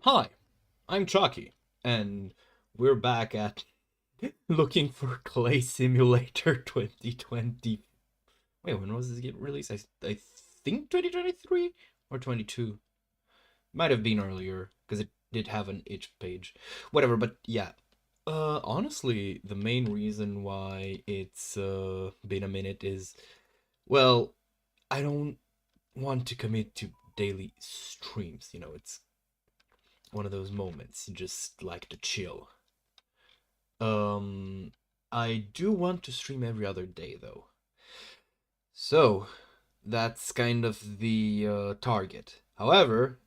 Hi, I'm Chucky, and we're back at looking for Clay Simulator 2020. Wait, when was this get released? I think 2023 or 22. Might have been earlier because it did have an itch page. Whatever, but yeah. Honestly, the main reason why it's been a minute is, well, I don't want to commit to daily streams. It's one of those moments you just like to chill. Um, I do want to stream every other day though. So, that's kind of the target. However,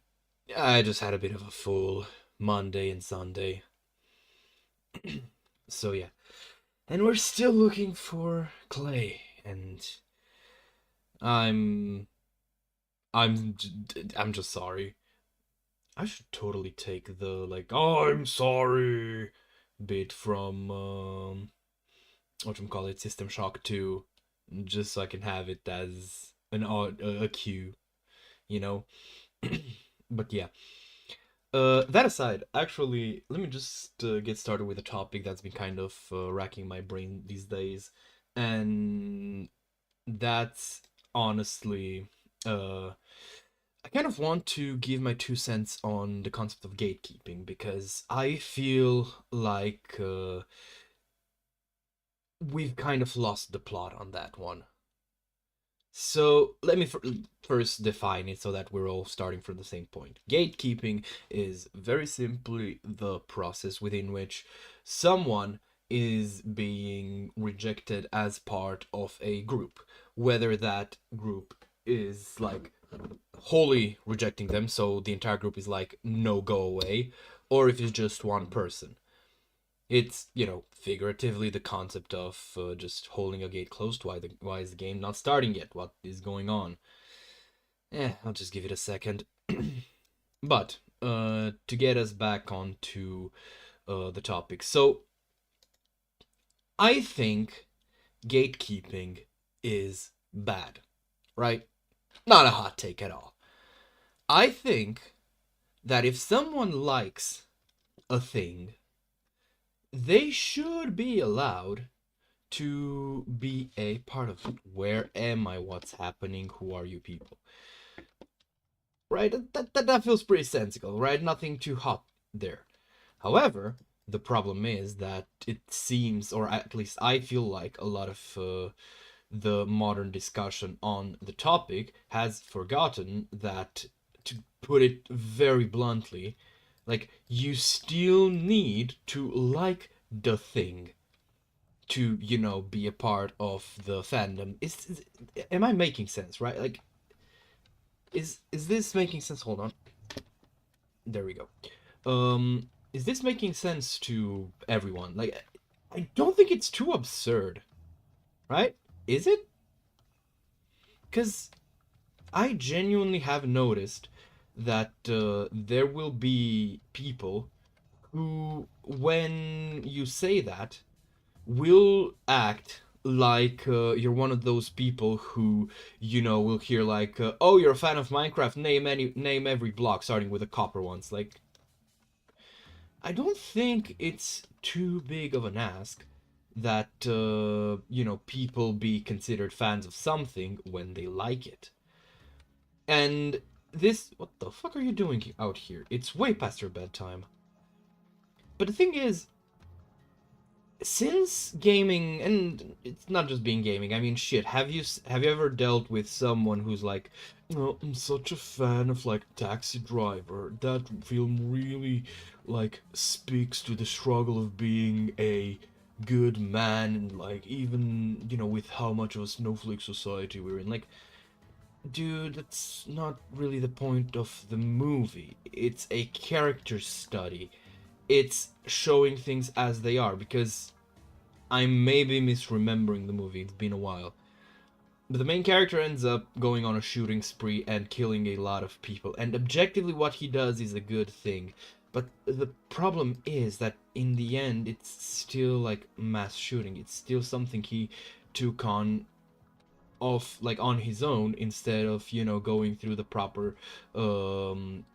I just had a bit of a full Monday and Sunday. So yeah. And we're still looking for clay, and I'm I'm I'm just sorry. I should totally take the like I'm sorry bit from whatchamacallit, System Shock 2, just so I can have it as a cue, you know? But yeah. That aside, actually, let me just get started with a topic that's been kind of racking my brain these days, and that's honestly, I kind of want to give my 2 cents on the concept of gatekeeping because I feel like we've kind of lost the plot on that one. So let me first define it so that we're all starting from the same point. Gatekeeping is very simply the process within which someone is being rejected as part of a group, whether that group is like wholly rejecting them, so the entire group is like, no, go away, or if it's just one person. It's, figuratively the concept of just holding a gate closed. Why is the game not starting yet? What is going on? I'll just give it a second. But to get us back onto the topic. So, I think gatekeeping is bad, right? Not a hot take at all. I think that if someone likes a thing, they should be allowed to be a part of it. Where am I? What's happening? Who are you people? Right? That feels pretty sensible, right? Nothing too hot there. However, the problem is that it seems, or at least I feel like, a lot of the modern discussion on the topic has forgotten that, to put it very bluntly, like, you still need to like the thing to, be a part of the fandom. Am I making sense, right? Like, is this making sense? Hold on. There we go. Is this making sense to everyone? Like, I don't think it's too absurd, right? Is it? Because I genuinely have noticed that there will be people who, when you say that, will act like you're one of those people who, will hear like, "Oh, you're a fan of Minecraft. Name every block starting with the copper ones." Like, I don't think it's too big of an ask that people be considered fans of something when they like it. And this, what the fuck are you doing out here? It's way past your bedtime. But the thing is, since gaming, and it's not just being gaming, I mean, shit, have you ever dealt with someone who's like, "Oh, I'm such a fan of like Taxi Driver. That film really like speaks to the struggle of being a good man, and like, even, with how much of a snowflake society we're in." Like, dude, that's not really the point of the movie. It's a character study. It's showing things as they are, because I may be misremembering the movie, it's been a while. But the main character ends up going on a shooting spree and killing a lot of people. And objectively, what he does is a good thing. But the problem is that in the end, it's still like mass shooting. It's still something he took on off, like, on his own, instead of, you know, going through the proper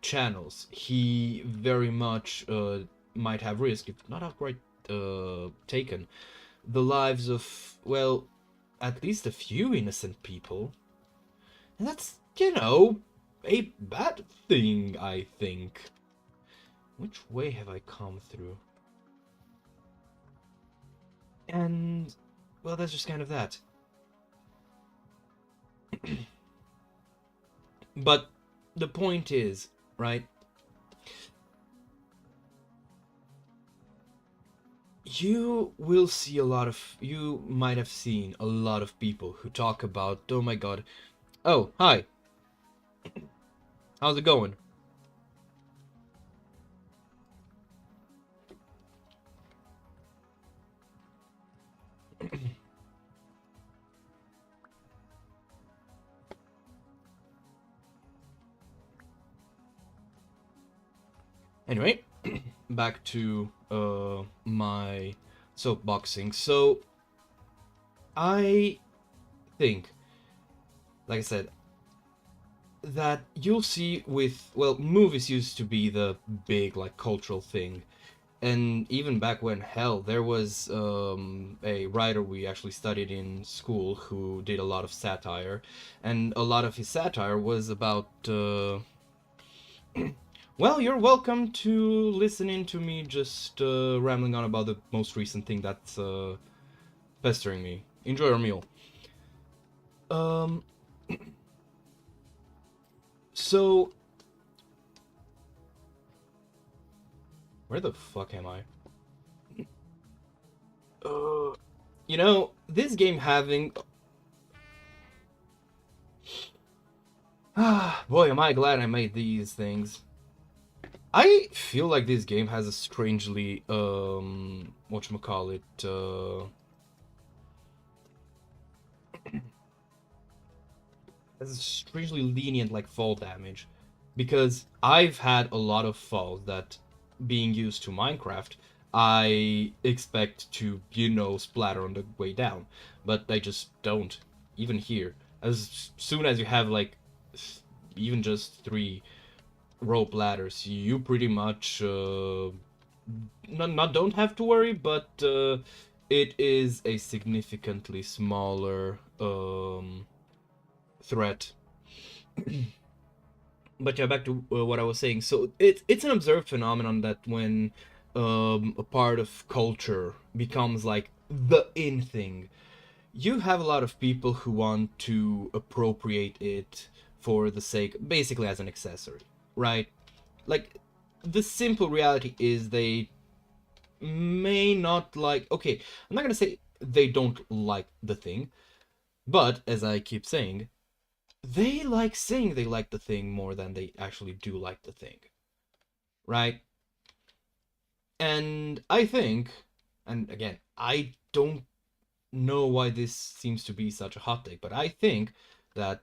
channels. He very much might have risked, if not outright taken, the lives of, well, at least a few innocent people. And that's, you know, a bad thing, I think. Which way have I come through? And, well, that's just kind of that. But the point is, right? You will see a lot of, you might have seen a lot of people who talk about, oh my god, oh, hi, how's it going? Anyway, back to my soapboxing. So, I think, like I said, that you'll see with, well, movies used to be the big, like, cultural thing. And even back when, hell, there was a writer we actually studied in school who did a lot of satire. And a lot of his satire was about well, you're welcome to listening to me just rambling on about the most recent thing that's pestering me. Enjoy your meal. Um, so, where the fuck am I? You know, this game having... Ah, boy, am I glad I made these things. I feel like this game has a strangely, whatchamacallit, has a strangely lenient, like, fall damage. Because I've had a lot of falls that, being used to Minecraft, I expect to, you know, splatter on the way down. But I just don't. Even here. As soon as you have, like, even just 3 rope ladders, you pretty much not don't have to worry, but it is a significantly smaller threat. But yeah, back to what I was saying. So it's an observed phenomenon that when a part of culture becomes like the in thing, you have a lot of people who want to appropriate it for the sake, basically as an accessory, right? Like, the simple reality is they may not like, okay, I'm not gonna say they don't like the thing, but as I keep saying, they like saying they like the thing more than they actually do like the thing, right? And I think, and again, I don't know why this seems to be such a hot take, but I think that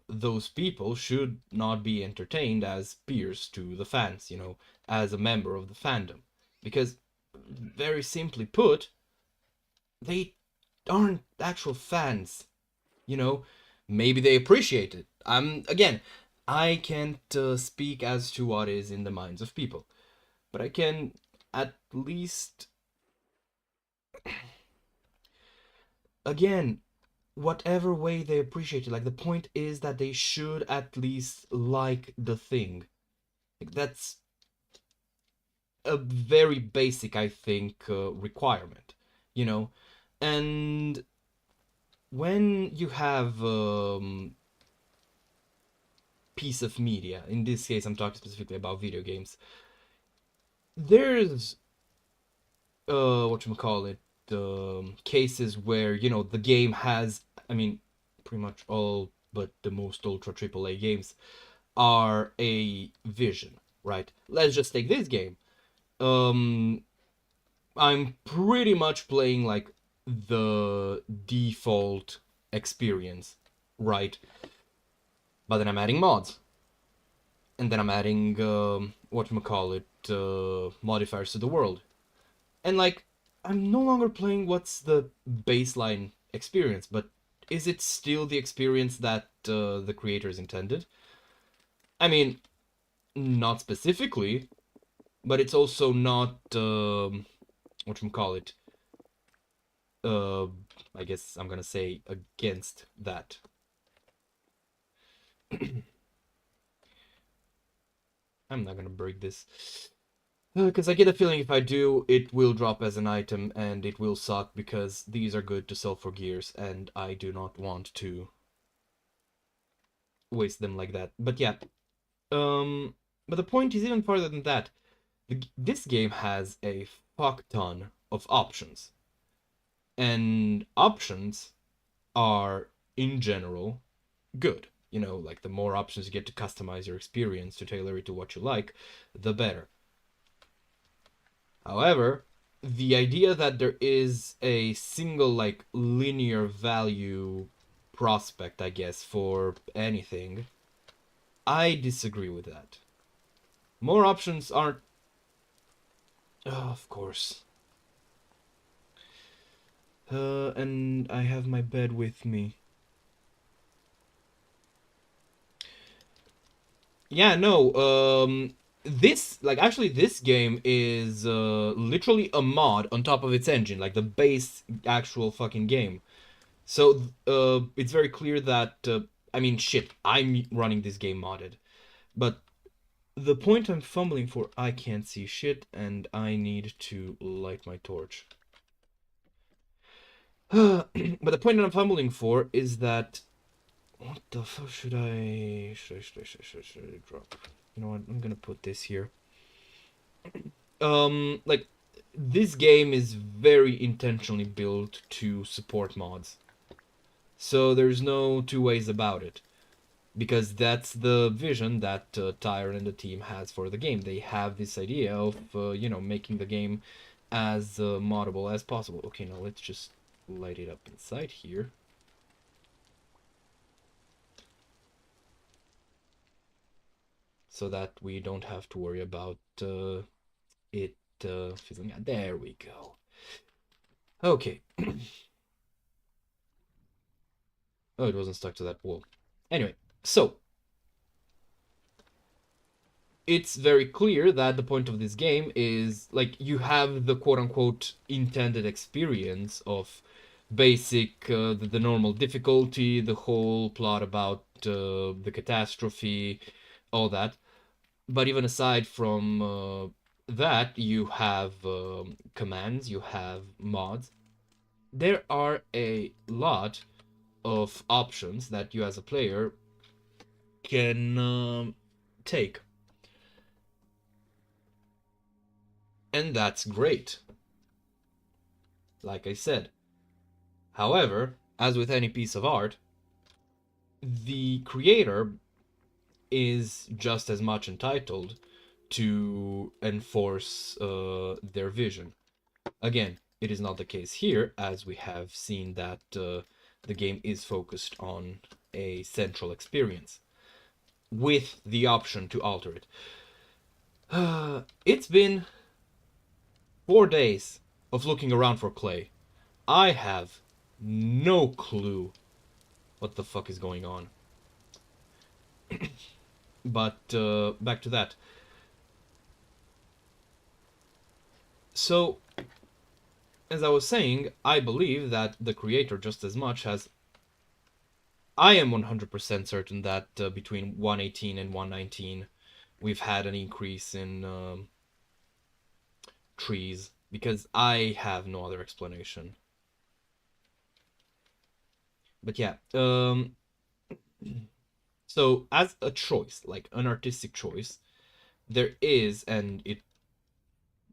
those people should not be entertained as peers to the fans, you know, as a member of the fandom. Because, very simply put, they aren't actual fans, you know? Maybe they appreciate it. Again, I can't speak as to what is in the minds of people, but I can at least, again, whatever way they appreciate it, like, the point is that they should at least like the thing. Like, that's a very basic, I think, requirement, you know? And when you have piece of media, in this case I'm talking specifically about video games, there's whatchamacallit, cases where, you know, the game has, I mean, pretty much all but the most ultra AAA games are a vision, right? Let's just take this game. I'm pretty much playing like the default experience, right? But then I'm adding mods, and then I'm adding whatchamacallit, modifiers to the world, and like, I'm no longer playing what's the baseline experience, but is it still the experience that the creators intended? I mean, not specifically, but it's also not whatchamacallit. Uh, I guess I'm gonna say against that. I'm not gonna break this. Because I get a feeling if I do, it will drop as an item and it will suck because these are good to sell for gears and I do not want to waste them like that. But yeah, but the point is even farther than that. This game has a fuck ton of options. And options are, in general, good. You know, like the more options you get to customize your experience to tailor it to what you like, the better. However, the idea that there is a single, like, linear value prospect, I guess, for anything, I disagree with that. More options aren't. Oh, of course. And I have my bed with me. Yeah, no, this, like, actually, this game is, literally a mod on top of its engine, like, the base actual fucking game. So, it's very clear that, I mean, shit, I'm running this game modded. But the point I'm fumbling for, I can't see shit, and I need to light my torch. But the point that I'm fumbling for is that, what the fuck should I drop? You know what? I'm gonna put this here. Like, this game is very intentionally built to support mods. So there's no two ways about it. Because that's the vision that Tyre and the team has for the game. They have this idea of, you know, making the game as moddable as possible. Okay, now let's just light it up inside here. So that we don't have to worry about it fizzling out. There we go. Okay. Oh, it wasn't stuck to that wall. Anyway, so it's very clear that the point of this game is, like, you have the quote-unquote intended experience of basic, the normal difficulty, the whole plot about the catastrophe, all that. But even aside from that, you have commands, you have mods. There are a lot of options that you as a player can take. And that's great, like I said. However, as with any piece of art, the creator is just as much entitled to enforce their vision. Again, it is not the case here, as we have seen that the game is focused on a central experience with the option to alter it. It's been 4 days of looking around for clay. I have no clue what the fuck is going on. But back to that. So, as I was saying, I believe that the creator just as much has. I am 100% certain that between 118 and 119, we've had an increase in trees, because I have no other explanation. But yeah, so as a choice, like an artistic choice, there is, and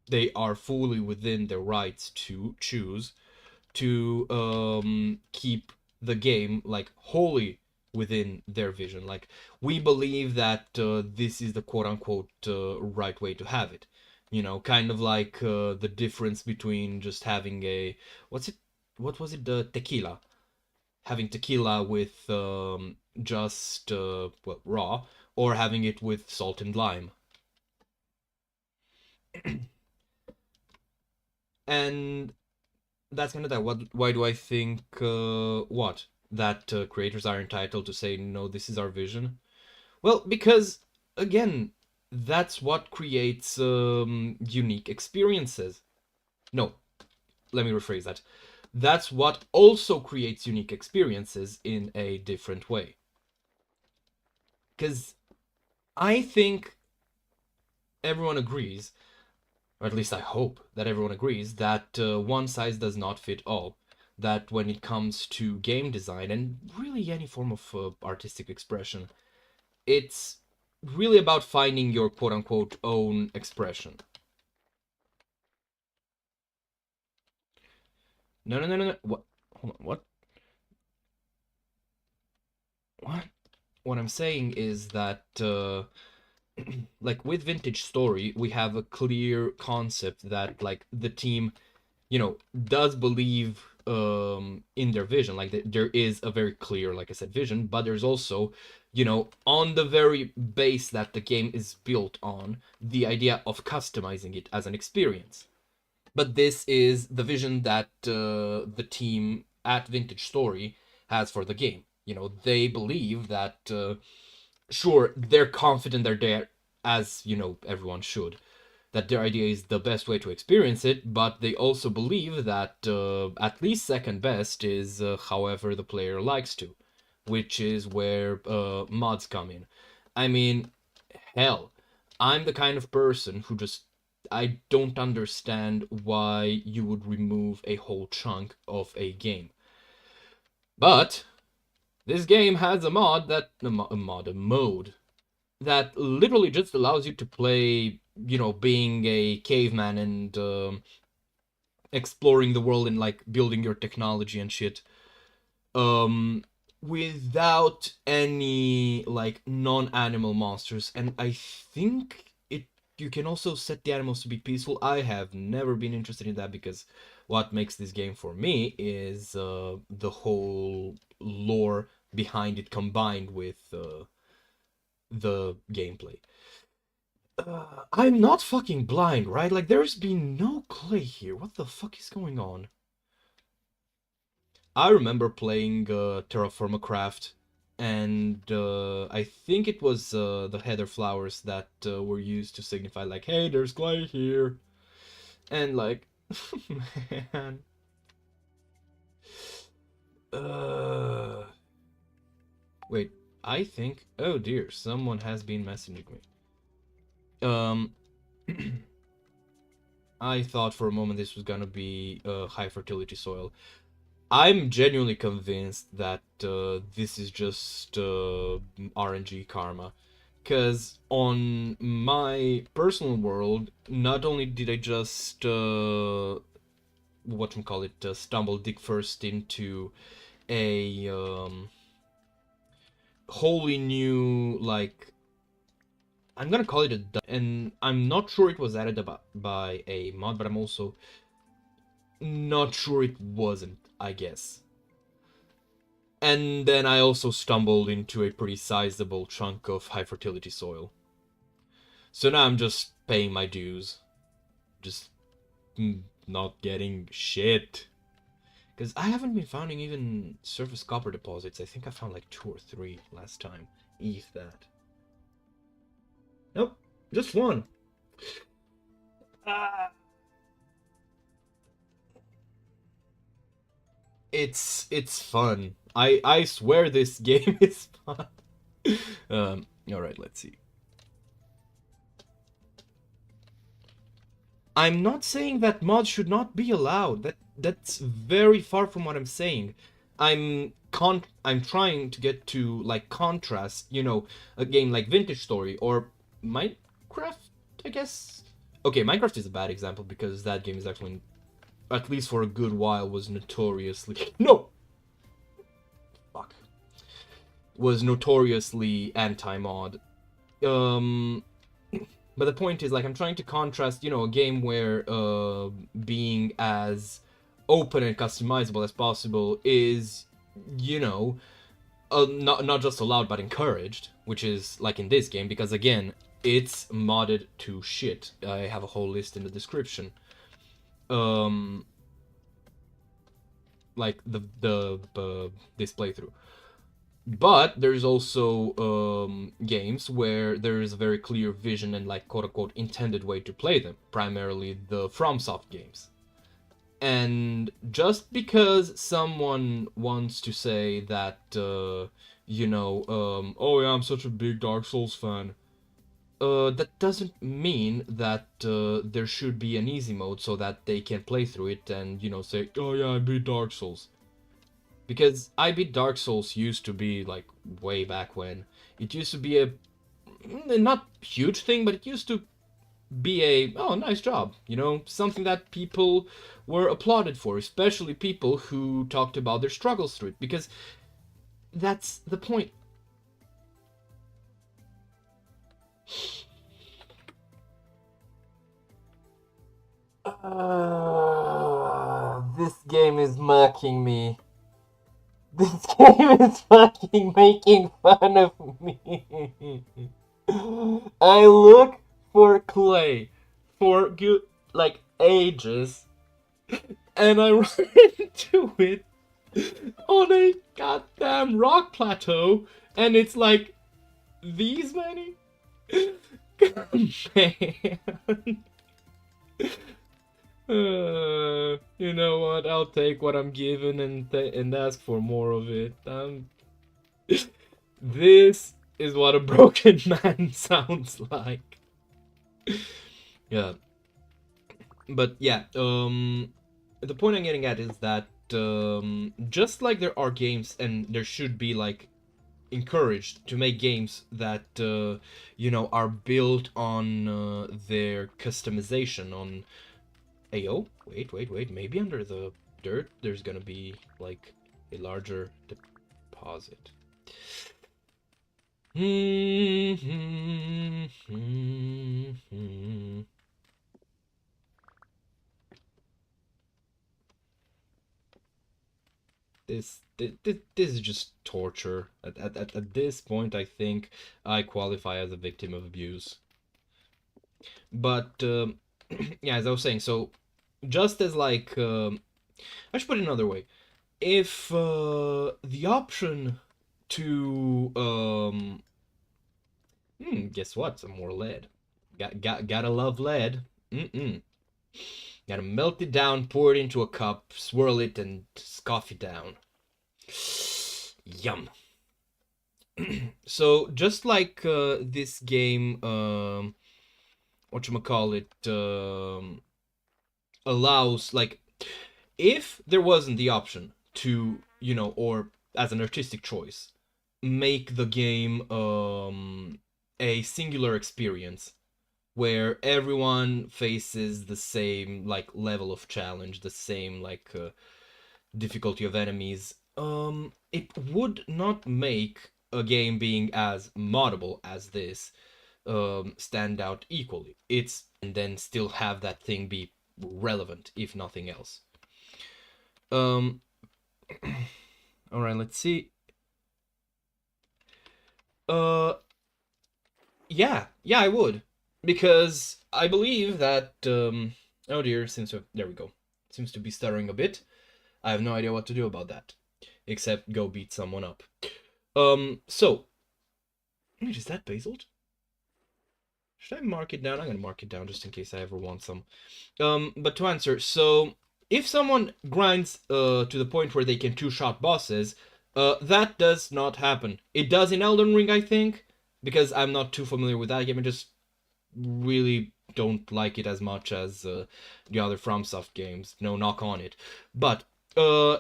they are fully within their rights to choose to keep the game, like, wholly within their vision. Like, we believe that this is the quote-unquote right way to have it. You know, kind of like the difference between just having a, what was it, the tequila, having tequila with just well, raw, or having it with salt and lime. And that's kind of that. Why do I think what? that creators are entitled to say, no, this is our vision? Well, because, again, that's what creates unique experiences. No, let me rephrase that. That's what also creates unique experiences in a different way. Because I think everyone agrees, or at least I hope that everyone agrees, that one size does not fit all. That when it comes to game design and really any form of artistic expression, it's really about finding your quote-unquote own expression. No. What? Hold on, what? What? What I'm saying is that, like with Vintage Story, we have a clear concept that, like, the team, does believe in their vision. Like, there is a very clear, like I said, vision, but there's also, on the very base that the game is built on, the idea of customizing it as an experience. But this is the vision that the team at Vintage Story has for the game. They believe that, sure, they're confident they're there, as, everyone should, that their idea is the best way to experience it, but they also believe that at least second best is however the player likes to, which is where mods come in. I mean, hell, I'm the kind of person who just, I don't understand why you would remove a whole chunk of a game. But this game has a mod that a mode that literally just allows you to play, being a caveman and exploring the world and like building your technology and shit. Without any like non-animal monsters, and I think you can also set the animals to be peaceful. I have never been interested in that because what makes this game for me is the whole lore behind it combined with the gameplay. I'm not fucking blind, right? Like, there's been no clay here. What the fuck is going on? I remember playing Terraformacraft, and I think it was the header flowers that were used to signify, like, hey, there's clay here. And, like, man. Wait, I think... Oh, dear, someone has been messaging me. I thought for a moment this was gonna be high fertility soil. I'm genuinely convinced that this is just RNG karma. Because on my personal world, not only did I just, stumble dick first into a wholly new, like, I'm gonna call it a, and I'm not sure it was added by a mod, but I'm also not sure it wasn't, I guess. And then I also stumbled into a pretty sizable chunk of high fertility soil. So now I'm just paying my dues. Just not getting shit. Because I haven't been finding even surface copper deposits. I think I found like 2 or 3 last time. If that. Nope, just one. It's fun. I swear this game is fun. All right, let's see. I'm not saying that mods should not be allowed. That's very far from what I'm saying. I'm trying to get to like contrast, a game like Vintage Story or Minecraft, I guess. Okay, Minecraft is a bad example because that game is actually, at least for a good while, was notoriously was notoriously anti-mod. But the point is, like, I'm trying to contrast, a game where being as open and customizable as possible is, not just allowed but encouraged, which is like in this game, because again, it's modded to shit. I have a whole list in the description. like this playthrough. But there's also games where there is a very clear vision and like quote unquote intended way to play them, primarily the FromSoft games. And just because someone wants to say that, oh yeah, I'm such a big Dark Souls fan, that doesn't mean that there should be an easy mode so that they can play through it and, say, oh yeah, I beat Dark Souls. Because I beat Dark Souls used to be, like, way back when. It used to be a, not huge thing, but it used to be a, oh, nice job, something that people were applauded for, especially people who talked about their struggles through it, because that's the point. This game is mocking me. This game is fucking making fun of me. I look for clay for good, like, ages, and I run into it on a goddamn rock plateau, and it's like these many. Man. You know what? I'll take what I'm given and ask for more of it. This is what a broken man sounds like. Yeah. But yeah, the point I'm getting at is that just like there are games and there should be like encouraged to make games that are built on their customization on Ayo, wait, maybe under the dirt there's gonna be like a larger deposit. This is just torture. At this point, I think I qualify as a victim of abuse. But yeah, as I was saying, so just as like I should put it another way. If the option to guess what? Some more lead. Gotta love lead. Gotta melt it down, pour it into a cup, swirl it, and scoff it down. Yum. So just like this game, whatchamacallit, allows, like, if there wasn't the option to, or as an artistic choice, make the game a singular experience where everyone faces the same like level of challenge, the same like difficulty of enemies, it would not make a game being as moddable as this stand out equally. It's and then still have that thing be relevant, if nothing else. All right, let's see. Yeah, I would, because I believe that oh dear, there we go. Seems to be stuttering a bit. I have no idea what to do about that, except go beat someone up. So, wait, is that basalt? Should I mark it down? I'm gonna mark it down just in case I ever want some. But to answer, so if someone grinds to the point where they can two-shot bosses, that does not happen. It does in Elden Ring, I think, because I'm not too familiar with that game. I just really don't like it as much as the other FromSoft games. No knock on it. But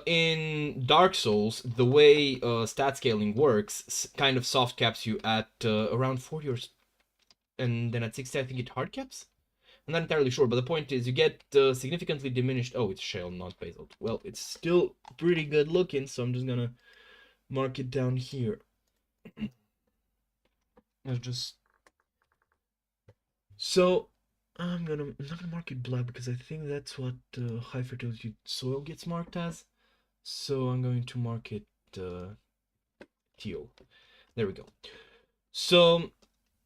in Dark Souls, the way stat scaling works kind of soft caps you at around 40 or... And then at 60, I think it hard caps? I'm not entirely sure, but the point is you get significantly diminished... Oh, it's shale, not basalt. Well, it's still pretty good looking, so I'm just gonna mark it down here. Let's just... So, I'm not gonna mark it black because I think that's what high fertility soil gets marked as. So I'm going to mark it teal. There we go. So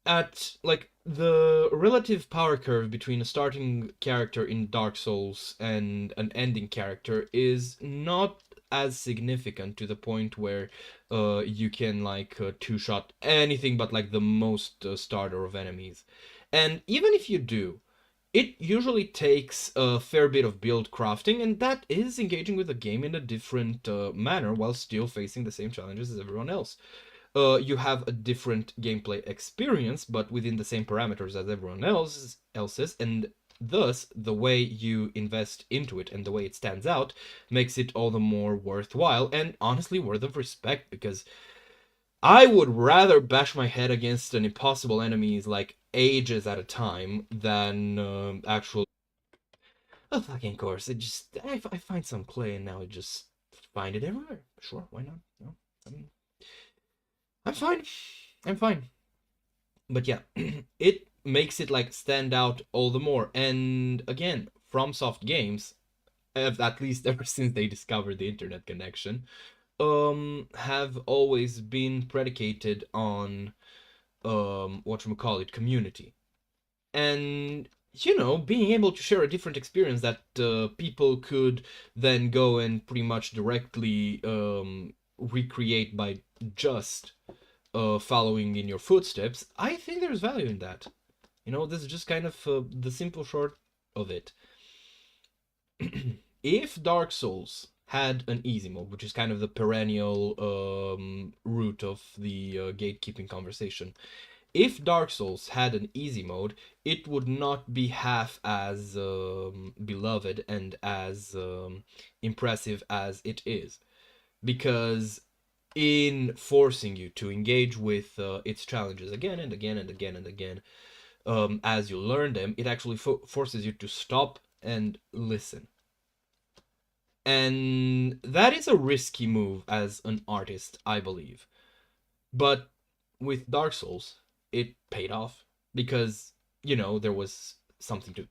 at like the relative power curve between a starting character in Dark Souls and an ending character is not as significant to the point where you can like two-shot anything but like the most starter of enemies. And even if you do, it usually takes a fair bit of build crafting, and that is engaging with the game in a different manner while still facing the same challenges as everyone else. You have a different gameplay experience, but within the same parameters as everyone else's, and thus the way you invest into it and the way it stands out makes it all the more worthwhile and honestly worth of respect, because I would rather bash my head against an impossible enemies like ages at a time than actual a fucking course. It just I find some clay and now I just find it everywhere. Sure, why not? No, I'm fine. I'm fine. But yeah, it makes it like stand out all the more. And again, FromSoft games, at least ever since they discovered the internet connection, have always been predicated on whatchamacallit, community. And you know, being able to share a different experience that people could then go and pretty much directly recreate by just following in your footsteps, I think there's value in that. You know, this is just kind of the simple short of it. If Dark Souls had an easy mode, which is kind of the perennial root of the gatekeeping conversation, if Dark Souls had an easy mode, it would not be half as beloved and as impressive as it is. Because in forcing you to engage with its challenges again and again and again and again, as you learn them, it actually forces you to stop and listen. And that is a risky move as an artist, I believe. But with Dark Souls, it paid off because, you know, there was something to.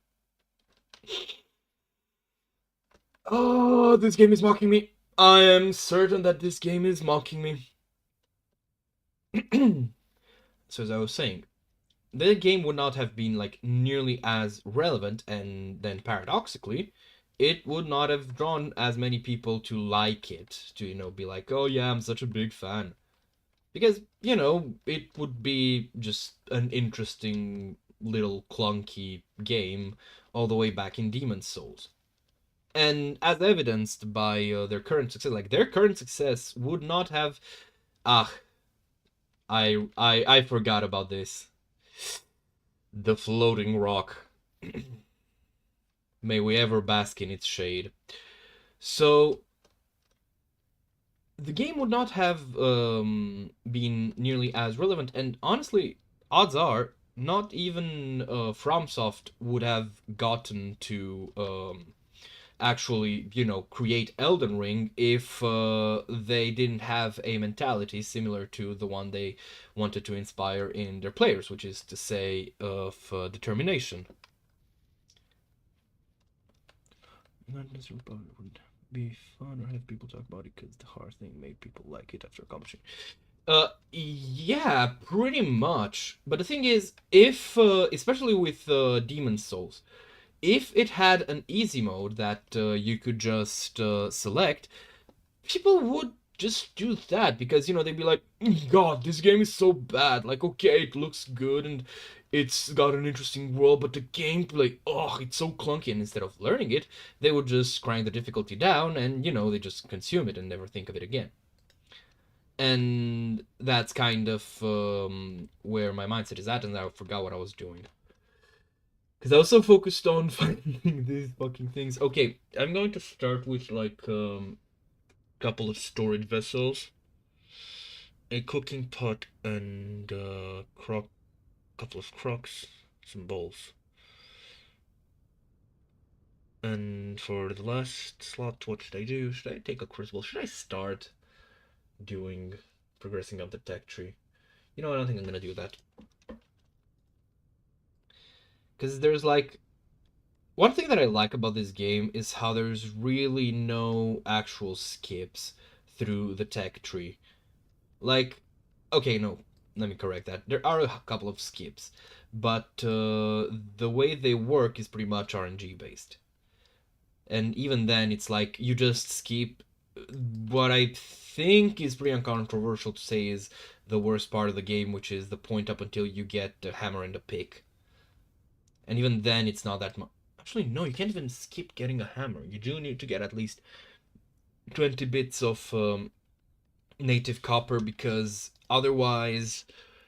Oh, this game is mocking me. I am certain that this game is mocking me. So as I was saying, the game would not have been like nearly as relevant, and then paradoxically, it would not have drawn as many people to like it, to, you know, be like, oh yeah, I'm such a big fan. Because, you know, it would be just an interesting little clunky game all the way back in Demon's Souls. And as evidenced by their current success, like their current success would not have. Ah, I forgot about this. The floating rock. May we ever bask in its shade. So the game would not have been nearly as relevant, and honestly, odds are not even FromSoft would have gotten to actually, you know, create Elden Ring if they didn't have a mentality similar to the one they wanted to inspire in their players, which is to say, of determination. Madness would be fun, or have people talk about it because the hard thing made people like it after accomplishing. Yeah, pretty much. But the thing is, if especially with Demon's Souls, if it had an easy mode that you could just select, people would just do that because, you know, they'd be like, God, this game is so bad. Like, okay, it looks good and it's got an interesting world, but the gameplay, oh, it's so clunky. And instead of learning it, they would just crank the difficulty down and, you know, they just consume it and never think of it again. And that's kind of where my mindset is at, and I forgot what I was doing. Because I was so focused on finding these fucking things. Okay, I'm going to start with like couple of storage vessels, a cooking pot, and couple of crocks, some bowls. And for the last slot, what should I do? Should I take a crucible? Should I start doing progressing up the tech tree? You know, I don't think I'm gonna do that. Because there's like one thing that I like about this game is how there's really no actual skips through the tech tree. Like, okay, no, let me correct that. There are a couple of skips, but the way they work is pretty much RNG based. And even then, it's like you just skip what I think is pretty uncontroversial to say is the worst part of the game, which is the point up until you get the hammer and the pick. And even then, it's not that much. Actually, no, you can't even skip getting a hammer. You do need to get at least 20 bits of native copper, because otherwise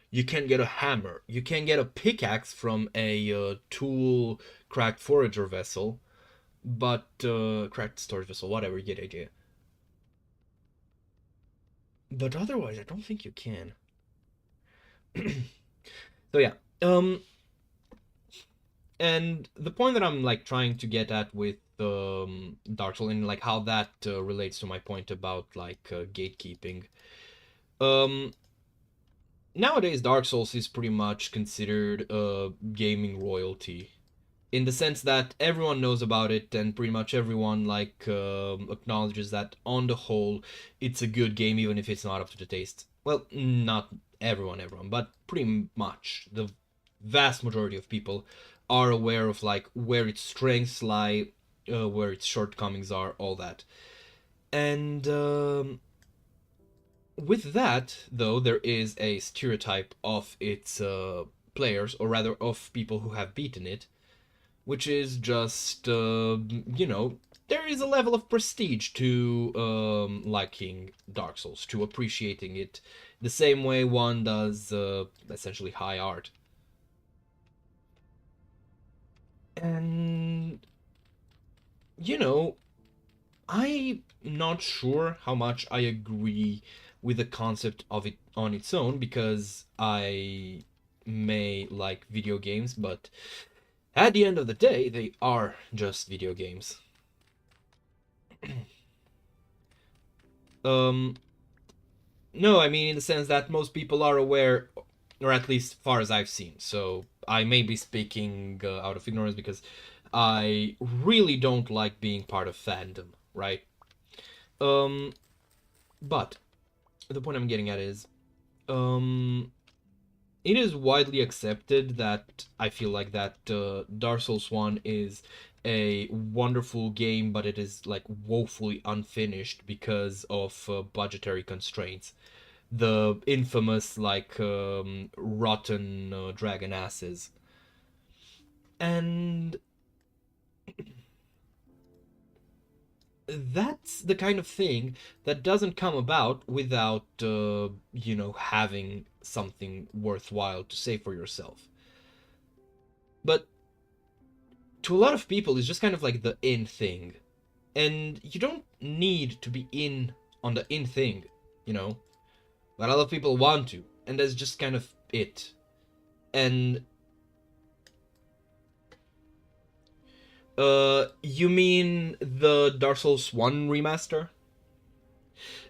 you can't get a hammer. You can get a pickaxe from a tool cracked forager vessel, but cracked storage vessel, whatever, you get the idea. But otherwise, I don't think you can. So yeah, and the point that I'm like trying to get at with Dark Souls, and like how that relates to my point about like gatekeeping. Nowadays, Dark Souls is pretty much considered gaming royalty, in the sense that everyone knows about it, and pretty much everyone like acknowledges that on the whole, it's a good game, even if it's not up to the taste. Well, not everyone, but pretty much the vast majority of people are aware of like where its strengths lie, where its shortcomings are, all that. And with that, though, there is a stereotype of its players, or rather of people who have beaten it, which is just, there is a level of prestige to liking Dark Souls, to appreciating it the same way one does essentially high art. And, I'm not sure how much I agree with the concept of it on its own, because I may like video games, but at the end of the day, they are just video games. No, I mean in the sense that most people are aware, or at least far as I've seen. So I may be speaking out of ignorance, because I really don't like being part of fandom, right? But the point I'm getting at is, it is widely accepted that I feel like that Dark Souls 1 is a wonderful game, but it is like woefully unfinished because of budgetary constraints. The infamous like rotten dragon asses. And that's the kind of thing that doesn't come about without having something worthwhile to say for yourself. But to a lot of people, it's just kind of like the in thing, and you don't need to be in on the in thing, but a lot of people want to, and that's just kind of it. And you mean the Dark Souls 1 remaster?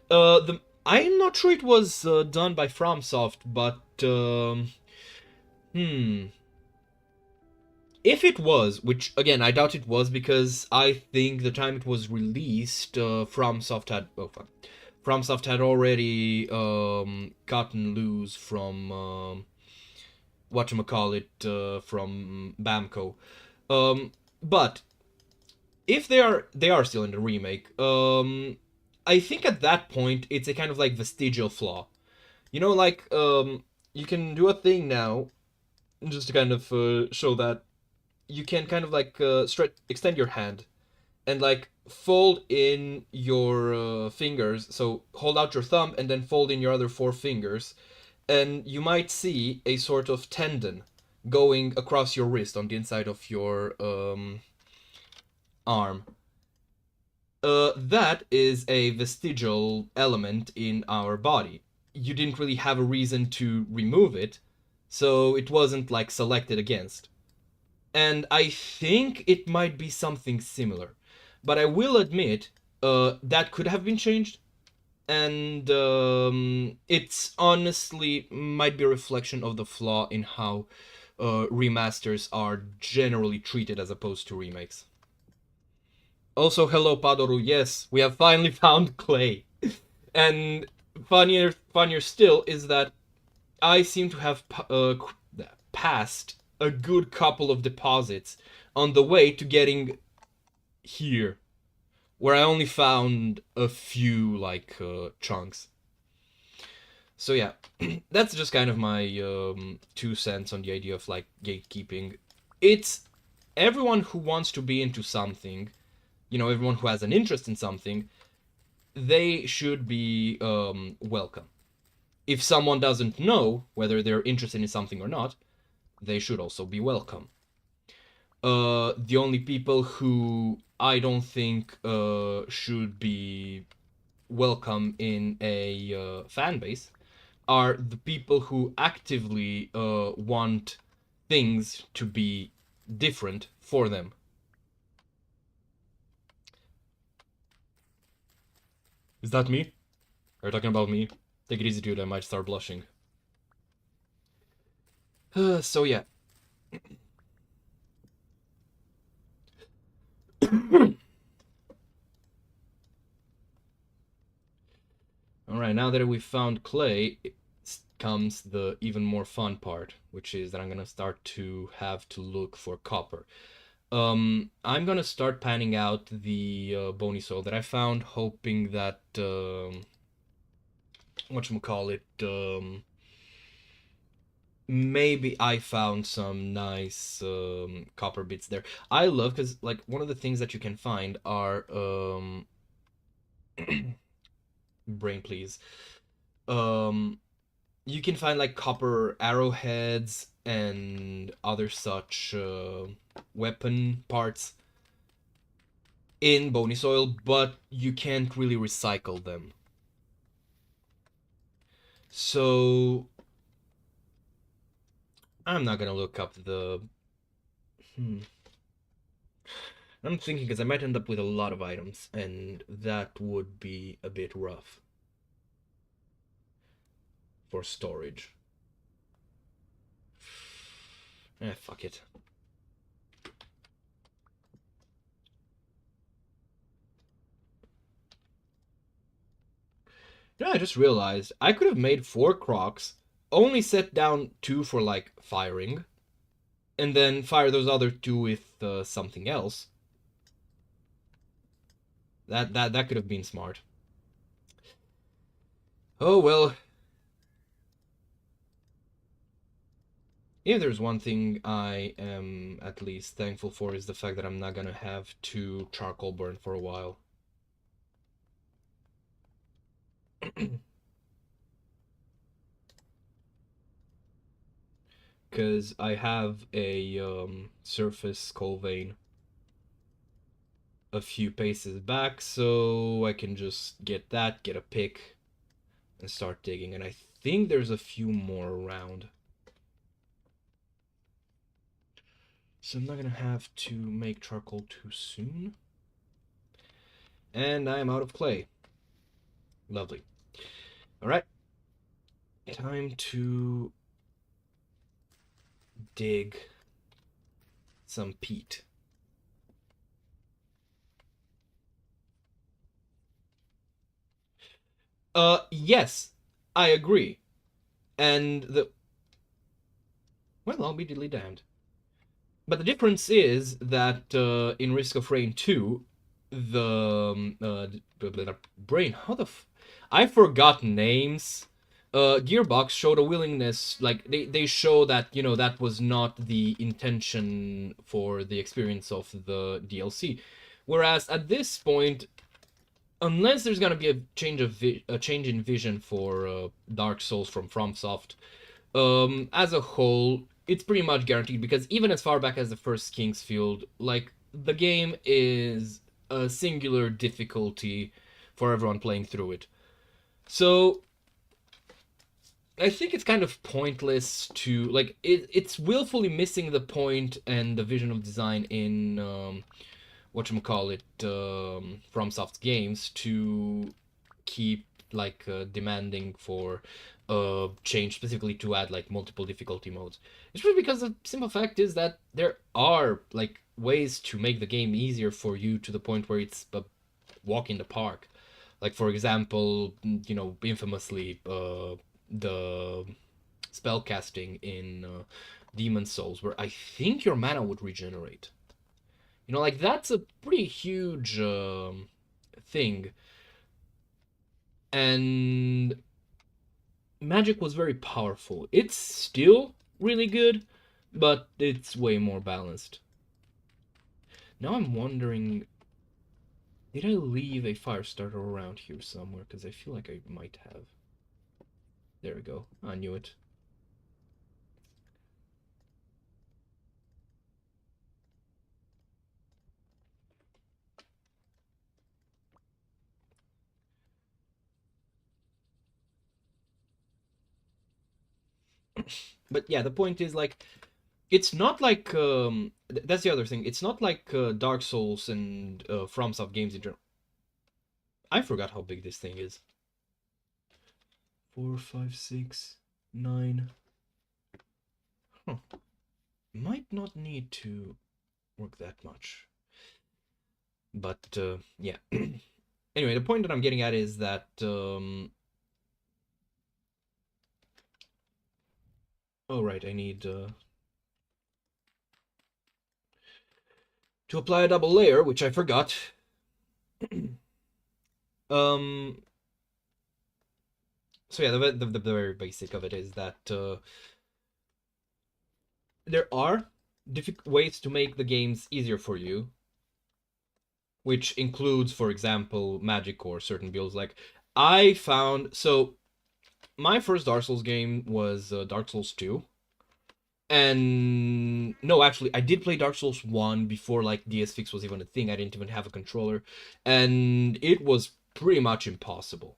I'm not sure it was done by FromSoft, but if it was, which again I doubt it was, because I think the time it was released, FromSoft had already gotten loose from from Bamco. But if they are still in the remake, I think at that point it's a kind of like vestigial flaw. You can do a thing now, just to kind of show that you can kind of like extend your hand and like fold in your fingers. So hold out your thumb and then fold in your other four fingers, and you might see a sort of tendon going across your wrist on the inside of your arm. That is a vestigial element in our body. You didn't really have a reason to remove it, so it wasn't like selected against. And I think it might be something similar. But I will admit, that could have been changed. And it's honestly might be a reflection of the flaw in how remasters are generally treated as opposed to remakes. Also, hello Padoru, yes, we have finally found clay. And funnier still is that I seem to have passed a good couple of deposits on the way to getting here. where I only found a few like chunks. So yeah, that's just kind of my 2 cents on the idea of like gatekeeping. It's everyone who wants to be into something, you know, everyone who has an interest in something, they should be welcome. If someone doesn't know whether they're interested in something or not, they should also be welcome. The only people who I don't think should be welcome in a fan base are the people who actively want things to be different for them. Is that me? Are you talking about me? Take it easy, dude. I might start blushing. So yeah. Alright, now that we've found clay, comes the even more fun part, which is that I'm gonna start to have to look for copper. I'm gonna start panning out the bony soil that I found, hoping that whatchamacallit, maybe I found some nice copper bits there. I love, because like one of the things that you can find are brain please. You can find like copper arrowheads and other such weapon parts in bony soil, but you can't really recycle them. So I'm not gonna look up the... I'm thinking because I might end up with a lot of items, and that would be a bit rough for storage. Fuck it. You know, I just realized I could have made 4 crocs, only set down 2 for like firing, and then fire those other 2 with something else. That could have been smart. Oh well. If there's one thing I am at least thankful for, is the fact that I'm not gonna have to charcoal burn for a while. Because I have a surface coal vein a few paces back, so I can just get that, get a pick, and start digging. And I think there's a few more around. So I'm not gonna have to make charcoal too soon. And I am out of clay. Lovely. Alright. Time to dig some peat. Yes, I agree. And well, I'll be diddly damned. But the difference is that in Risk of Rain 2, the brain, how the I forgot names. Gearbox showed a willingness, like they show that, you know, that was not the intention for the experience of the DLC. Whereas at this point, unless there's gonna be a change in vision for Dark Souls from FromSoft, as a whole, it's pretty much guaranteed, because even as far back as the first Kingsfield, like, the game is a singular difficulty for everyone playing through it. So I think it's kind of pointless to, like, it's willfully missing the point and the vision of design in whatchamacallit, FromSoft's games, to keep like demanding for change, specifically to add like multiple difficulty modes. It's really because the simple fact is that there are like ways to make the game easier for you, to the point where it's a walk in the park. Like, for example, you know, infamously the spell casting in Demon Souls, where I think your mana would regenerate. You know, like, that's a pretty huge thing. And magic was very powerful. It's still really good, but it's way more balanced. Now I'm wondering, did I leave a fire starter around here somewhere? Because I feel like I might have. There we go. I knew it. But yeah, the point is, like, it's not like that's the other thing. It's not like Dark Souls and FromSoft games in general. I forgot how big this thing is. 4, 5, 6, 9. Huh. Might not need to work that much. But yeah. Anyway, the point that I'm getting at is that oh right, I need to apply a double layer, which I forgot. So yeah, the very basic of it is that there are ways to make the games easier for you, which includes, for example, magic or certain builds. Like I found, so my first Dark Souls game was Dark Souls 2. And no, actually, I did play Dark Souls 1 before like DS Fix was even a thing. I didn't even have a controller, and it was pretty much impossible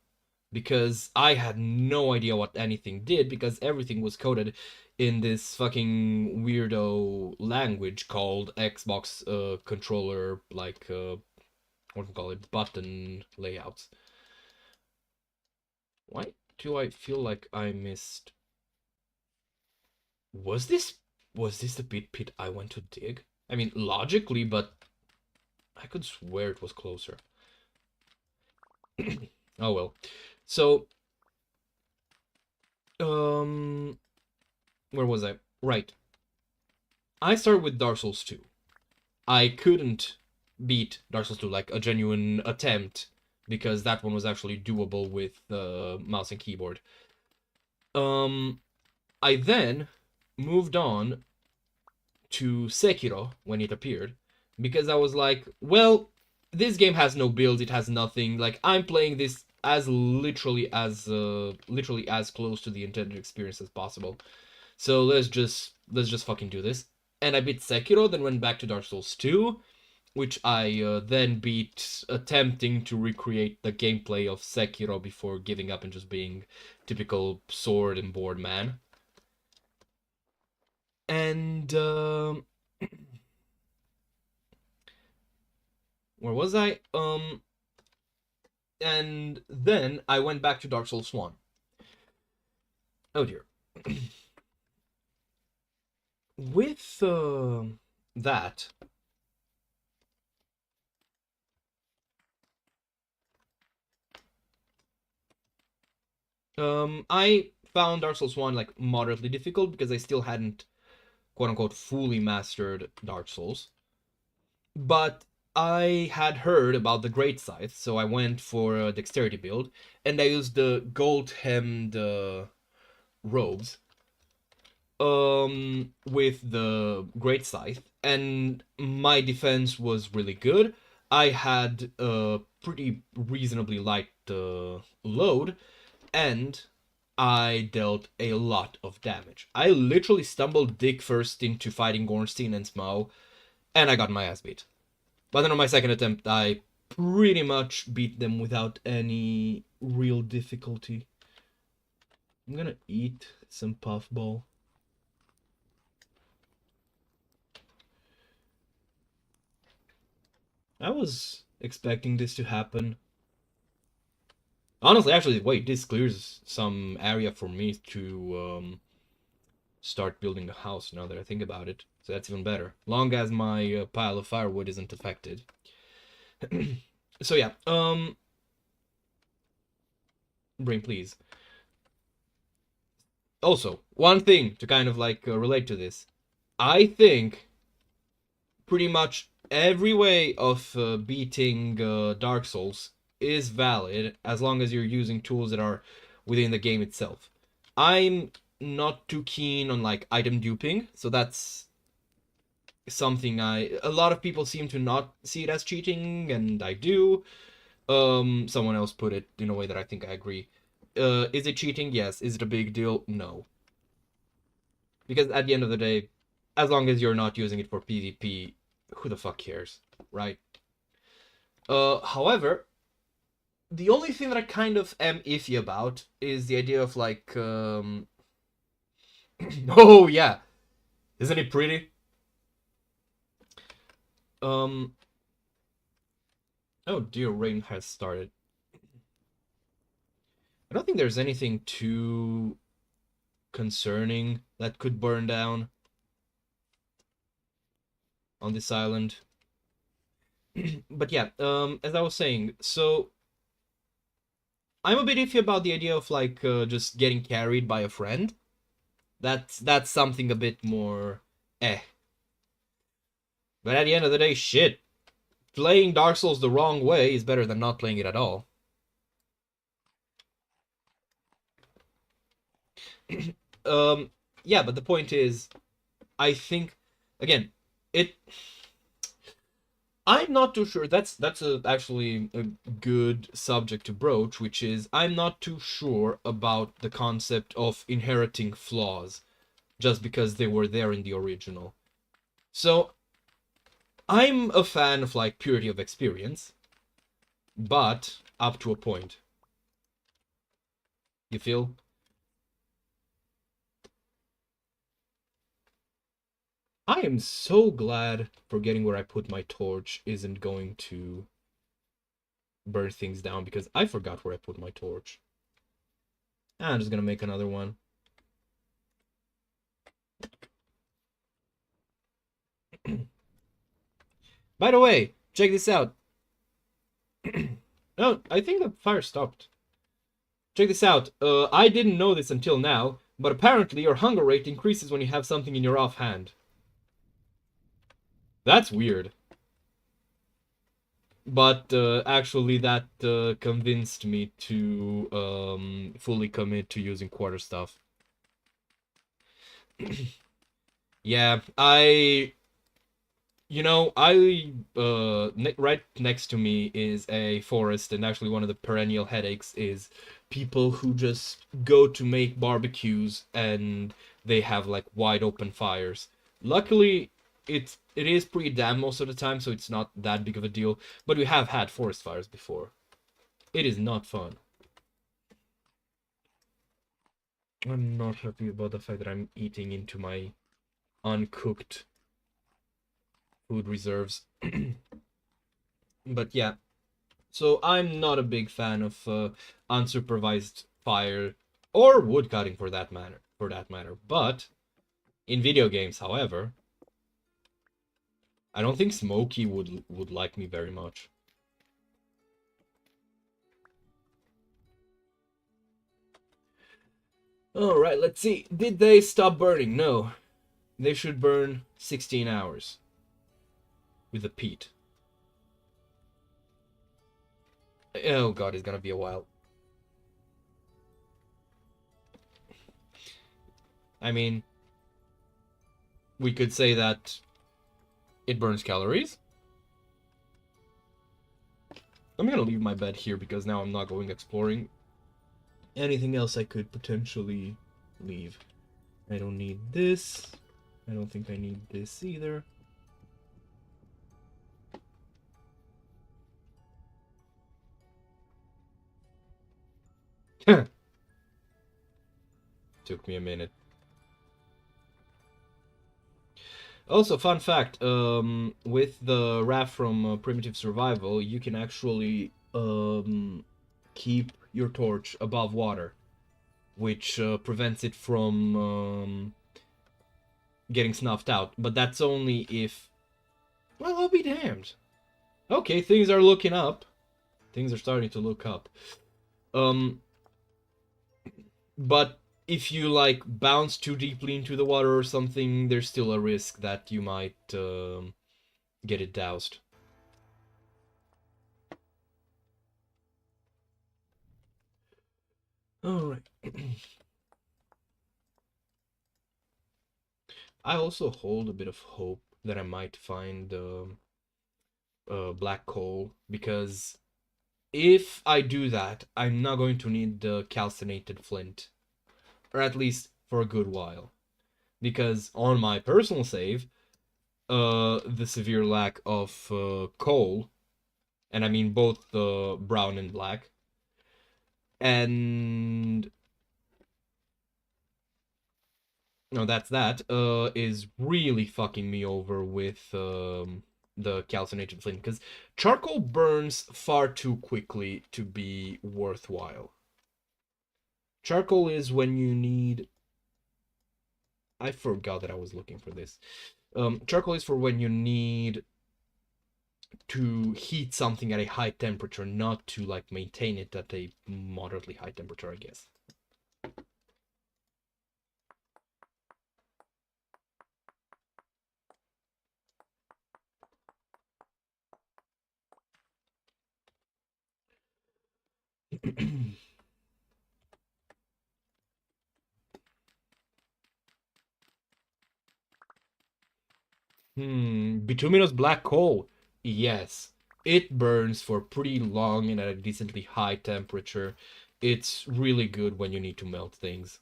because I had no idea what anything did because everything was coded in this fucking weirdo language called Xbox controller, like what do you call it, button layouts. Why do I feel like I missed? Was this the pit I went to dig? I mean, logically, but I could swear it was closer. Oh well. So, where was I? Right. I started with Dark Souls 2. I couldn't beat Dark Souls 2, like a genuine attempt, because that one was actually doable with mouse and keyboard. I then moved on to Sekiro when it appeared, because I was like, well, this game has no build, it has nothing. Like, I'm playing this as literally as close to the intended experience as possible. So let's just fucking do this. And I beat Sekiro, then went back to Dark Souls 2, which I then beat attempting to recreate the gameplay of Sekiro before giving up and just being typical sword and board man. And where was I? And then I went back to Dark Souls 1. Oh dear. With that, I found Dark Souls 1 like moderately difficult because I still hadn't quote unquote fully mastered Dark Souls. But I had heard about the Great Scythe, so I went for a dexterity build, and I used the gold hemmed robes with the Great Scythe, and my defense was really good. I had a pretty reasonably light load, and I dealt a lot of damage. I literally stumbled dick first into fighting Gornstein and Smough, and I got my ass beat. But then on my second attempt, I pretty much beat them without any real difficulty. I'm gonna eat some puffball. I was expecting this to happen. Honestly, actually, wait, this clears some area for me to start building a house now that I think about it. So that's even better. Long as my pile of firewood isn't affected. So yeah, brain please. Also, one thing to kind of like relate to this. I think pretty much every way of beating Dark Souls is valid as long as you're using tools that are within the game itself. I'm not too keen on like item duping, so that's something a lot of people seem to not see it as cheating, and I do. Someone else put it in a way that I think I agree. Is it cheating? Yes. Is it a big deal? No. Because at the end of the day, as long as you're not using it for PvP, who the fuck cares, right? However, the only thing that I kind of am iffy about is the idea of like, oh yeah, isn't it pretty? Oh dear, rain has started. I don't think there's anything too concerning that could burn down on this island. But yeah, as I was saying, so I'm a bit iffy about the idea of like just getting carried by a friend. That's something a bit more eh. But at the end of the day, shit. Playing Dark Souls the wrong way is better than not playing it at all. Yeah, but the point is, I think again, it I'm not too sure. Actually a good subject to broach, which is I'm not too sure about the concept of inheriting flaws just because they were there in the original. So I'm a fan of like purity of experience, but up to a point. You feel? I am so glad forgetting where I put my torch isn't going to burn things down because I forgot where I put my torch. I'm just gonna make another one. By the way, check this out. No, I think the fire stopped. Check this out. I didn't know this until now, but apparently your hunger rate increases when you have something in your offhand. That's weird. But actually that convinced me to fully commit to using quarter stuff. Yeah, right next to me is a forest, and actually one of the perennial headaches is people who just go to make barbecues and they have like wide open fires. Luckily, it is pretty damp most of the time, so it's not that big of a deal, but we have had forest fires before. It is not fun. I'm not happy about the fact that I'm eating into my uncooked food reserves. But yeah, so I'm not a big fan of unsupervised fire or wood cutting for that matter. But in video games, however, I don't think Smokey would like me very much. All right, let's see. Did they stop burning? No. They should burn 16 hours with the peat. Oh god, it's gonna be a while. I mean, we could say that it burns calories. I'm gonna leave my bed here because now I'm not going exploring. Anything else I could potentially leave? I don't need this. I don't think I need this either. Took me a minute. Also, fun fact, with the raft from Primitive Survival, you can actually keep your torch above water, which prevents it from getting snuffed out. But that's only if... Well, I'll be damned. Okay, things are looking up. Things are starting to look up. But if you like bounce too deeply into the water or something, there's still a risk that you might get it doused. Alright. I also hold a bit of hope that I might find black coal, because if I do that, I'm not going to need the calcinated flint, or at least for a good while, because on my personal save, the severe lack of coal, and I mean both brown and black, and no, that's that, is really fucking me over with the calcinated flint, because charcoal burns far too quickly to be worthwhile. Charcoal is when you need... I forgot that I was looking for this. Charcoal is for when you need to heat something at a high temperature, not to like maintain it at a moderately high temperature, I guess. Bituminous black coal. Yes. It burns for pretty long and at a decently high temperature. It's really good when you need to melt things.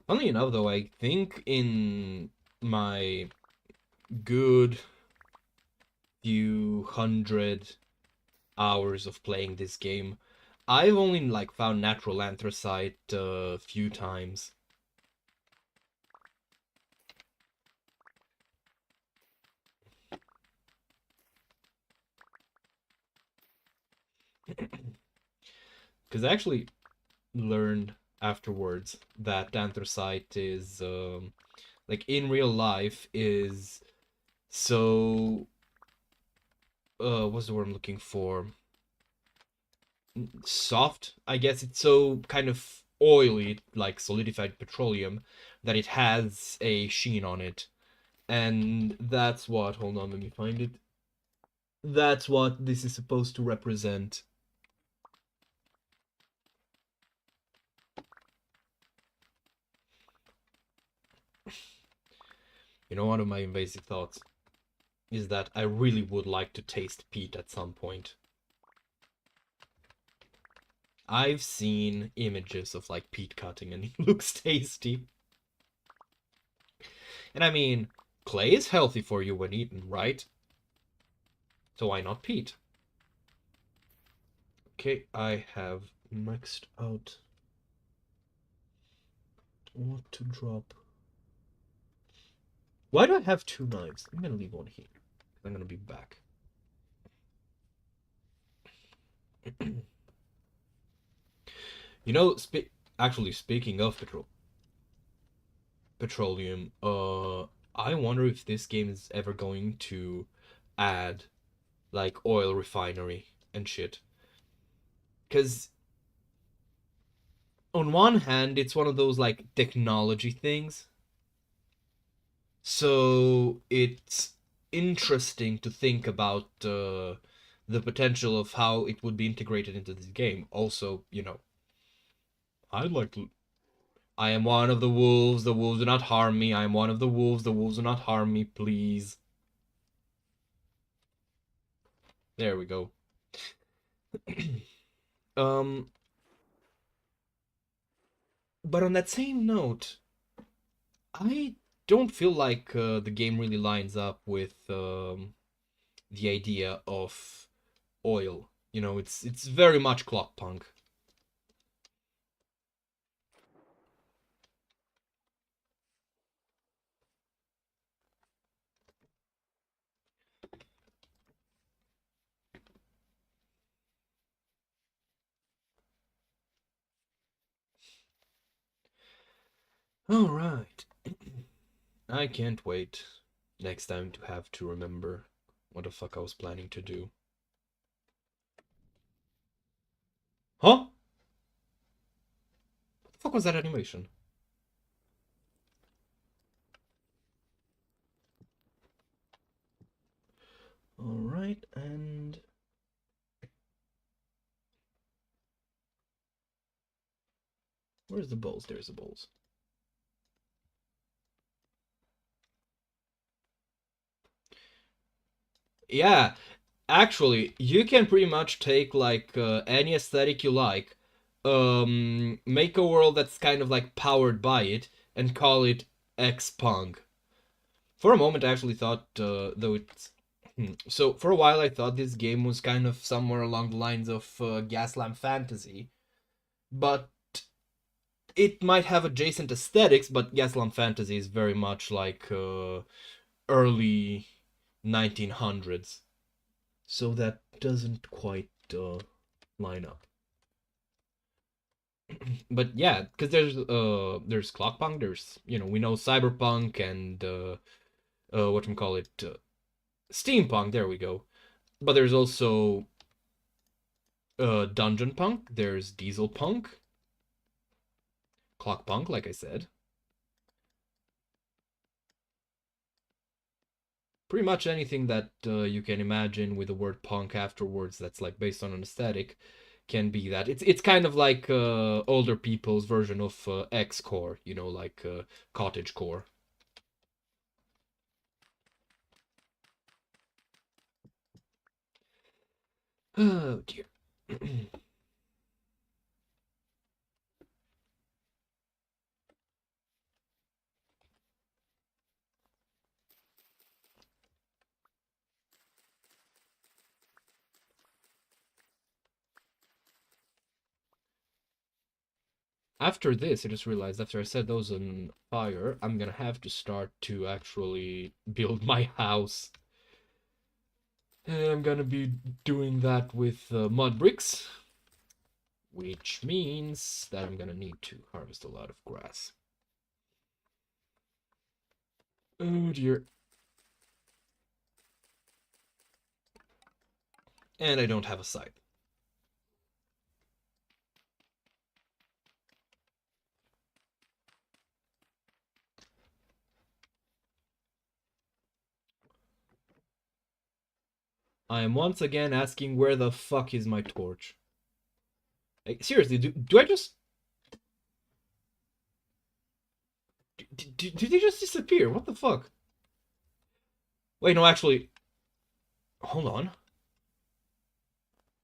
Funnily enough, though, I think in my good few hundred hours of playing this game, I've only like found natural anthracite a few times. Because I actually learned afterwards that anthracite is like in real life is so what's the word I'm looking for? Soft, I guess. It's so kind of oily, like solidified petroleum, that it has a sheen on it. And that's what, hold on, let me find it. That's what this is supposed to represent. You know, one of my invasive thoughts is that I really would like to taste peat at some point. I've seen images of like peat cutting and it looks tasty. And I mean, clay is healthy for you when eaten, right? So why not peat? Okay, I have maxed out what to drop. Why do I have two knives? I'm gonna leave one here. I'm gonna be back. You know, actually, speaking of petroleum, I wonder if this game is ever going to add like oil refinery and shit. Because on one hand, it's one of those like technology things. So it's interesting to think about the potential of how it would be integrated into this game. Also, you know, I'd like to. I am one of the wolves. The wolves do not harm me. I am one of the wolves. The wolves do not harm me. Please. There we go. um, but on that same note, I don't feel like the game really lines up with the idea of oil. You know, it's very much clock punk. All right. I can't wait next time to have to remember what the fuck I was planning to do. Huh? The fuck was that animation? Alright, and... Where's the bowls? There's the bowls. Yeah, actually, you can pretty much take like any aesthetic you like, make a world that's kind of like powered by it, and call it X-Punk. For a moment, I actually thought, though it's... So, for a while, I thought this game was kind of somewhere along the lines of Gaslamp Fantasy, but it might have adjacent aesthetics, but Gaslamp Fantasy is very much like early 1900s. So that doesn't quite line up. But yeah, because there's clockpunk, there's we know cyberpunk and whatchamacallit, steampunk. There we go. But there's also dungeon punk. There's diesel punk, clockpunk, like I said. Pretty much anything that you can imagine with the word punk afterwards that's like based on an aesthetic can be that. It's kind of like older people's version of X-core, like cottage core. Oh dear. After this, I just realized after I set those on fire, I'm gonna have to start to actually build my house. And I'm gonna be doing that with mud bricks, which means that I'm gonna need to harvest a lot of grass. Oh dear. And I don't have a scythe. I am once again asking where the fuck is my torch? Like, seriously, do I just... Did they just disappear? What the fuck? Wait, no, actually... Hold on.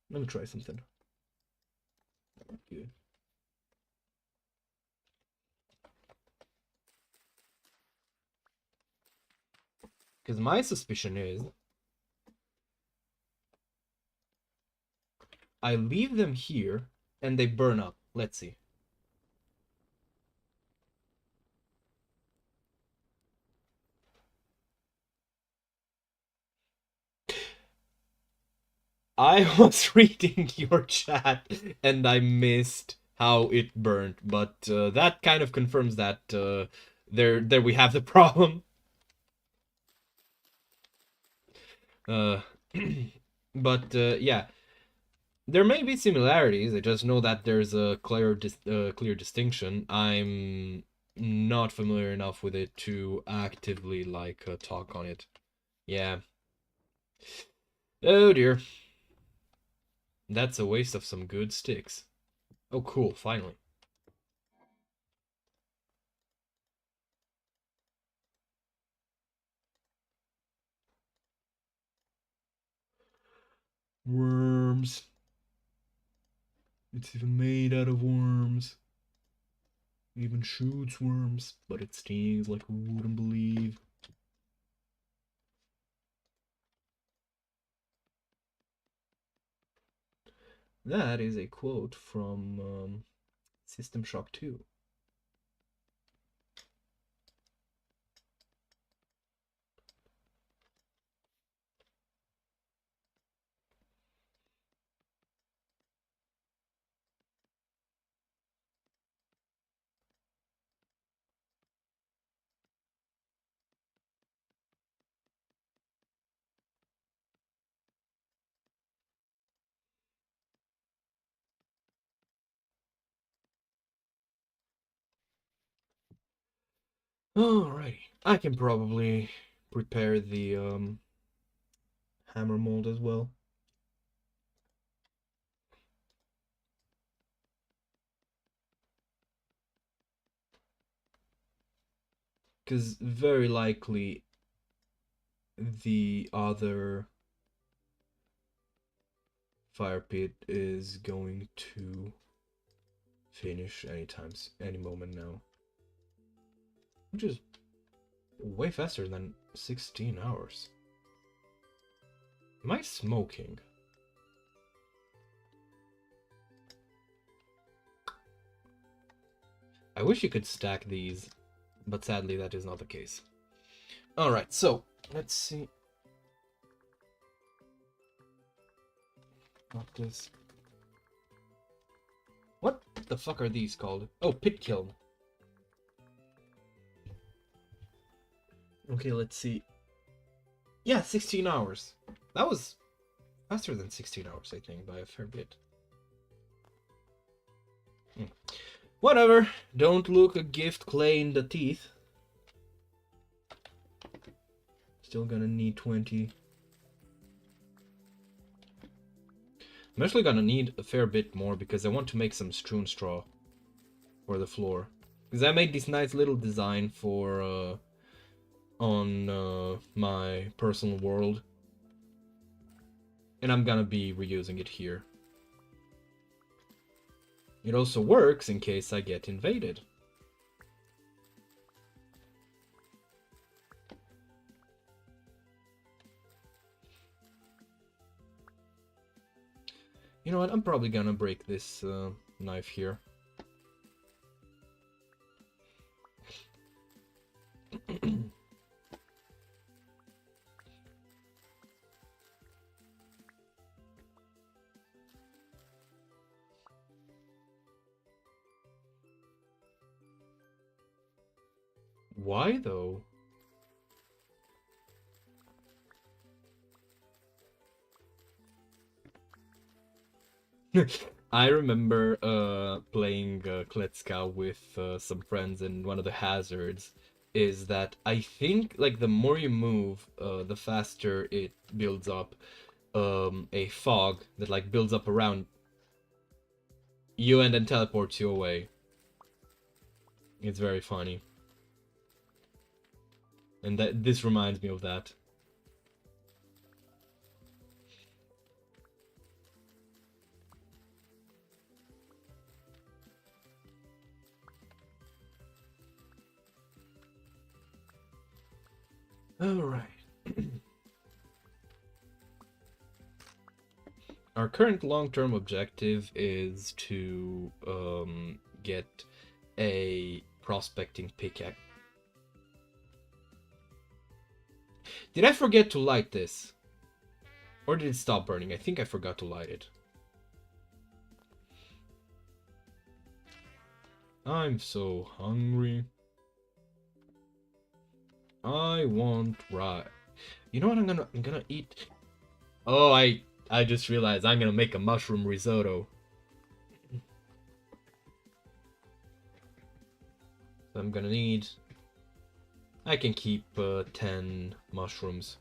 Let me try something. Good. Because my suspicion is... I leave them here, and they burn up. Let's see. I was reading your chat, and I missed how it burned, but that kind of confirms that there we have the problem. Uh, but yeah, there may be similarities. I just know that there's a clear distinction. I'm not familiar enough with it to actively like talk on it. Yeah. Oh dear. That's a waste of some good sticks. Oh cool, finally. Worms. It's even made out of worms. It even shoots worms, but it stings like who wouldn't believe. That is a quote from System Shock 2. Alrighty. I can probably prepare the hammer mold as well. Because very likely the other fire pit is going to finish any moment now. Which is way faster than 16 hours. Am I smoking? I wish you could stack these, but sadly that is not the case. Alright, so let's see. Not this. What the fuck are these called? Oh, pit kiln. Okay, let's see. Yeah, 16 hours. That was faster than 16 hours, I think, by a fair bit. Whatever. Don't look a gift clay in the teeth. Still gonna need 20. I'm actually gonna need a fair bit more because I want to make some strewn straw for the floor. Because I made this nice little design for on my personal world, and I'm gonna be reusing it here. It also works in case I get invaded. You know what, I'm probably gonna break this knife here. Why though? I remember playing Kletska with some friends, and one of the hazards is that I think like the more you move, the faster it builds up a fog that like builds up around you and then teleports you away. It's very funny. And that this reminds me of that. Alright. Our current long-term objective is to get a prospecting pickaxe. Did I forget to light this? Or did it stop burning? I think I forgot to light it. I'm so hungry. I want rice. You know what I'm gonna eat? Oh, I just realized I'm gonna make a mushroom risotto. So I'm gonna need... I can keep 10 mushrooms.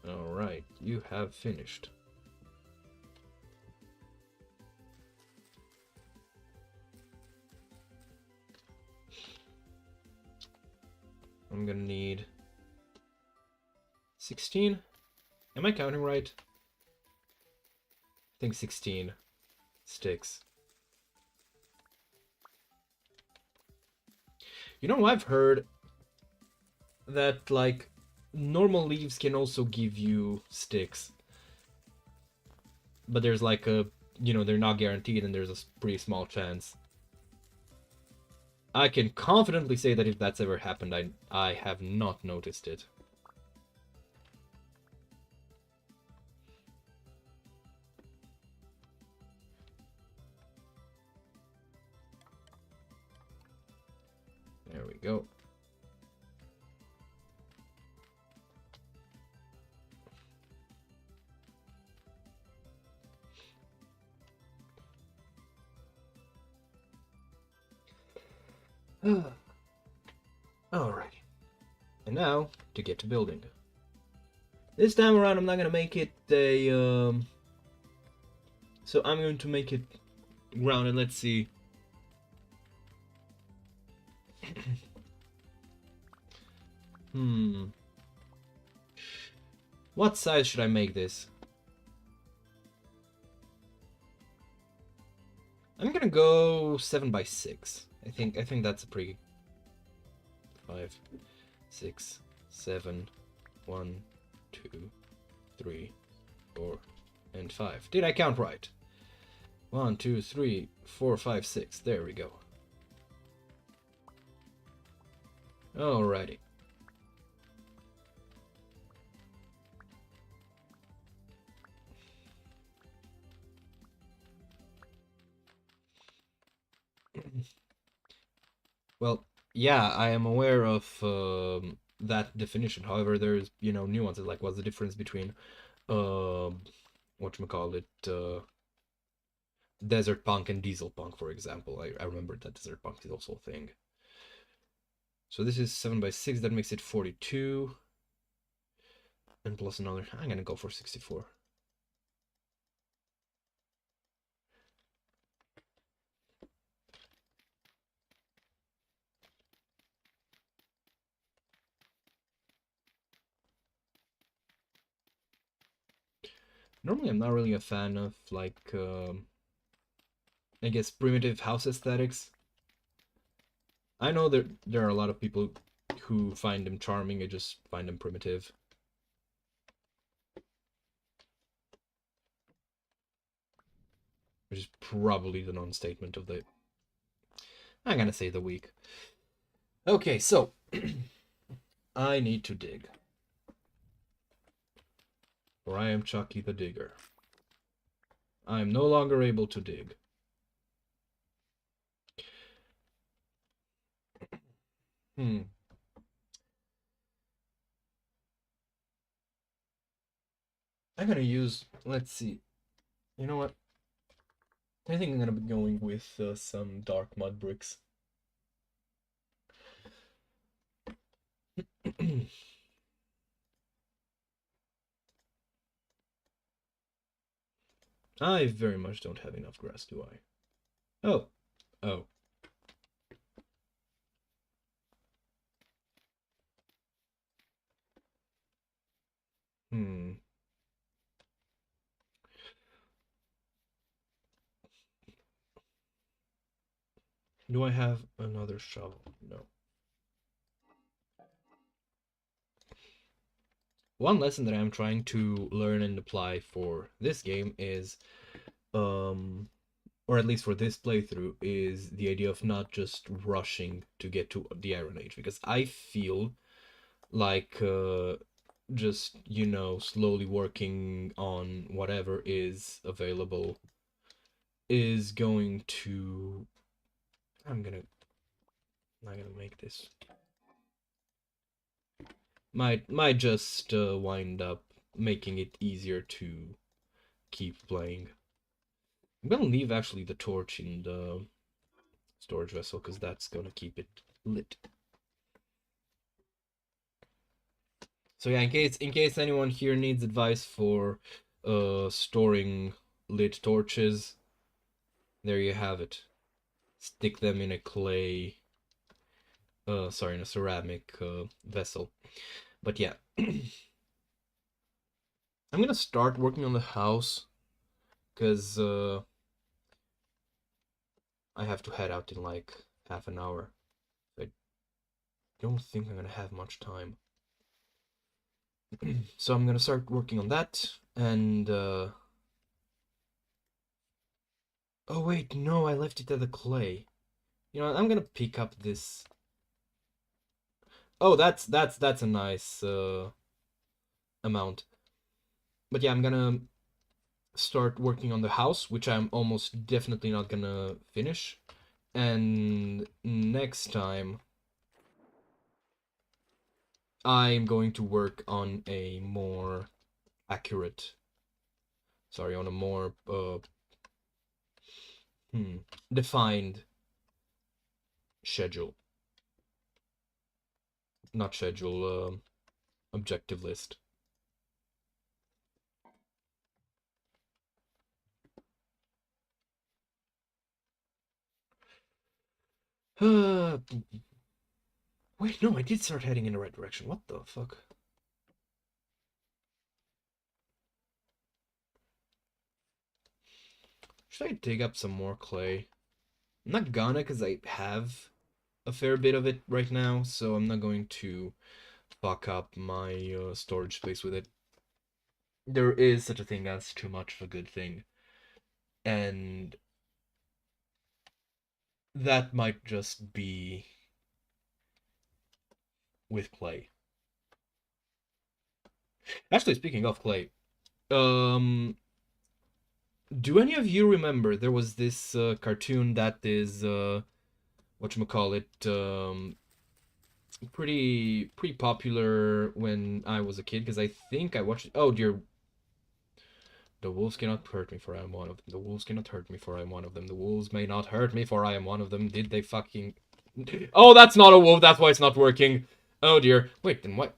Alright, you have finished. I'm gonna need 16. Am I counting right? I think 16 sticks. You know, I've heard that, like, normal leaves can also give you sticks. But there's like a, you know, they're not guaranteed and there's a pretty small chance. I can confidently say that if that's ever happened, I have not noticed it. There we go. Alrighty. And now, to get to building. This time around, I'm not gonna make it a, so I'm going to make it grounded. Let's see. What size should I make this? I'm gonna go 7x6. I think that's a pretty 5, 6, 7, 1, 2, 3, 4, and 5. Did I count right? 1, 2, 3, 4, 5, 6. There we go. Alrighty. Well, yeah, I am aware of that definition. However, there's, nuances, like what's the difference between whatchamacallit, desert punk and diesel punk, for example. I remember that desert punk is also a thing. So this is 7x6, that makes it 42. And plus another, I'm gonna go for 64. Normally I'm not really a fan of, like, I guess primitive house aesthetics. I know there are a lot of people who find them charming, I just find them primitive. Which is probably the non-statement of the... I'm gonna say the week. Okay, so... I need to dig. For I am Chucky the Digger. I am no longer able to dig. I'm gonna use... Let's see. You know what? I think I'm gonna be going with some dark mud bricks. I very much don't have enough grass, do I? Oh. Oh. Do I have another shovel? No. One lesson that I'm trying to learn and apply for this game is, or at least for this playthrough, is the idea of not just rushing to get to the Iron Age, because I feel like just, slowly working on whatever is available is going to... I'm not gonna make this. Might just wind up making it easier to keep playing. I'm gonna leave actually the torch in the storage vessel because that's gonna keep it lit. So yeah, in case anyone here needs advice for storing lit torches, there you have it. Stick them in a clay, sorry, in a ceramic vessel. But yeah, I'm gonna start working on the house because I have to head out in like half an hour. I don't think I'm gonna have much time. So I'm gonna start working on that, and oh wait, no, I left it at the clay. You know, I'm gonna pick up this. Oh, that's a nice amount. But yeah, I'm gonna start working on the house, which I'm almost definitely not gonna finish. And next time I'm going to work on a more accurate, sorry, on a more defined schedule. not schedule, objective list. Wait, no, I did start heading in the right direction. What the fuck? Should I dig up some more clay? I'm not gonna, because I have a fair bit of it right now, so I'm not going to fuck up my storage space with it. There is such a thing as too much of a good thing. And that might just be with clay. Actually, speaking of clay, do any of you remember there was this cartoon that is whatchamacallit, pretty popular when I was a kid, because I think I watched it. Oh dear. The wolves cannot hurt me, for I am one of them. The wolves cannot hurt me, for I am one of them. The wolves may not hurt me, for I am one of them. Did they fucking... Oh, that's not a wolf. That's why it's not working. Oh dear. Wait, then what?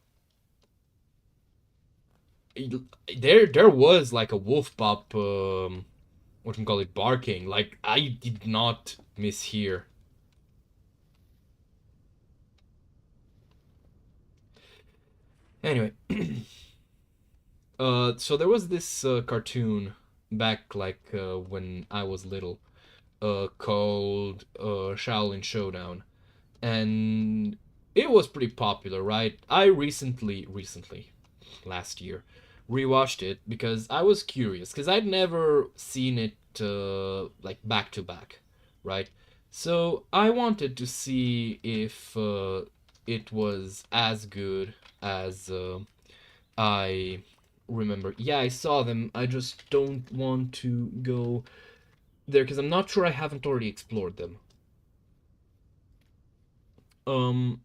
There was like a wolf pup, whatchamacallit, barking. Like, I did not mishear. Anyway. So there was this cartoon back, like, when I was little, called Shaolin Showdown, and it was pretty popular, right? I recently, last year, rewatched it because I was curious, because I'd never seen it like back to back, right? So I wanted to see if it was as good as I remember. Yeah, I saw them. I just don't want to go there because I'm not sure I haven't already explored them. So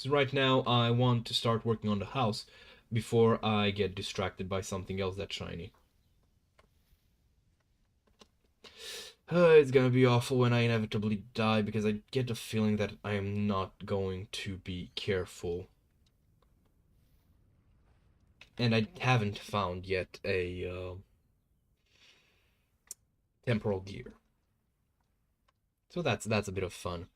right now I want to start working on the house before I get distracted by something else that's shiny. It's gonna be awful when I inevitably die because I get the feeling that I am not going to be careful. And I haven't found yet a temporal gear. So that's a bit of fun.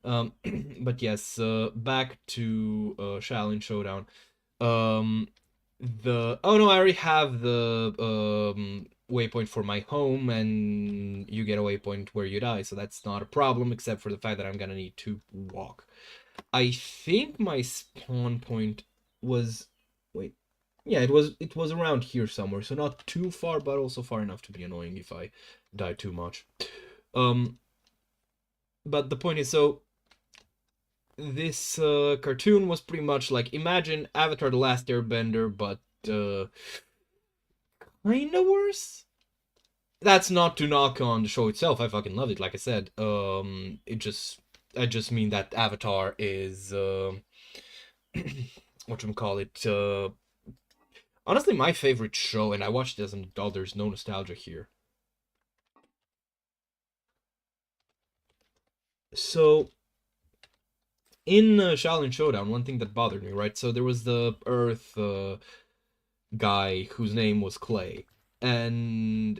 But yes, back to Shaolin Showdown. Um, oh no, I already have the waypoint for my home, and you get a waypoint where you die, so that's not a problem, except for the fact that I'm gonna need to walk. I think my spawn point was, wait, yeah, it was around here somewhere, so not too far, but also far enough to be annoying if I die too much. But the point is, so this cartoon was pretty much like, imagine Avatar: The Last Airbender, but kind of worse. That's not to knock on the show itself. I fucking loved it. Like I said, I just mean that Avatar is whatchamacallit, honestly my favorite show, and I watched it as an adult. There's no nostalgia here. So in Shaolin Showdown, one thing that bothered me, right? So there was the Earth guy whose name was Clay, and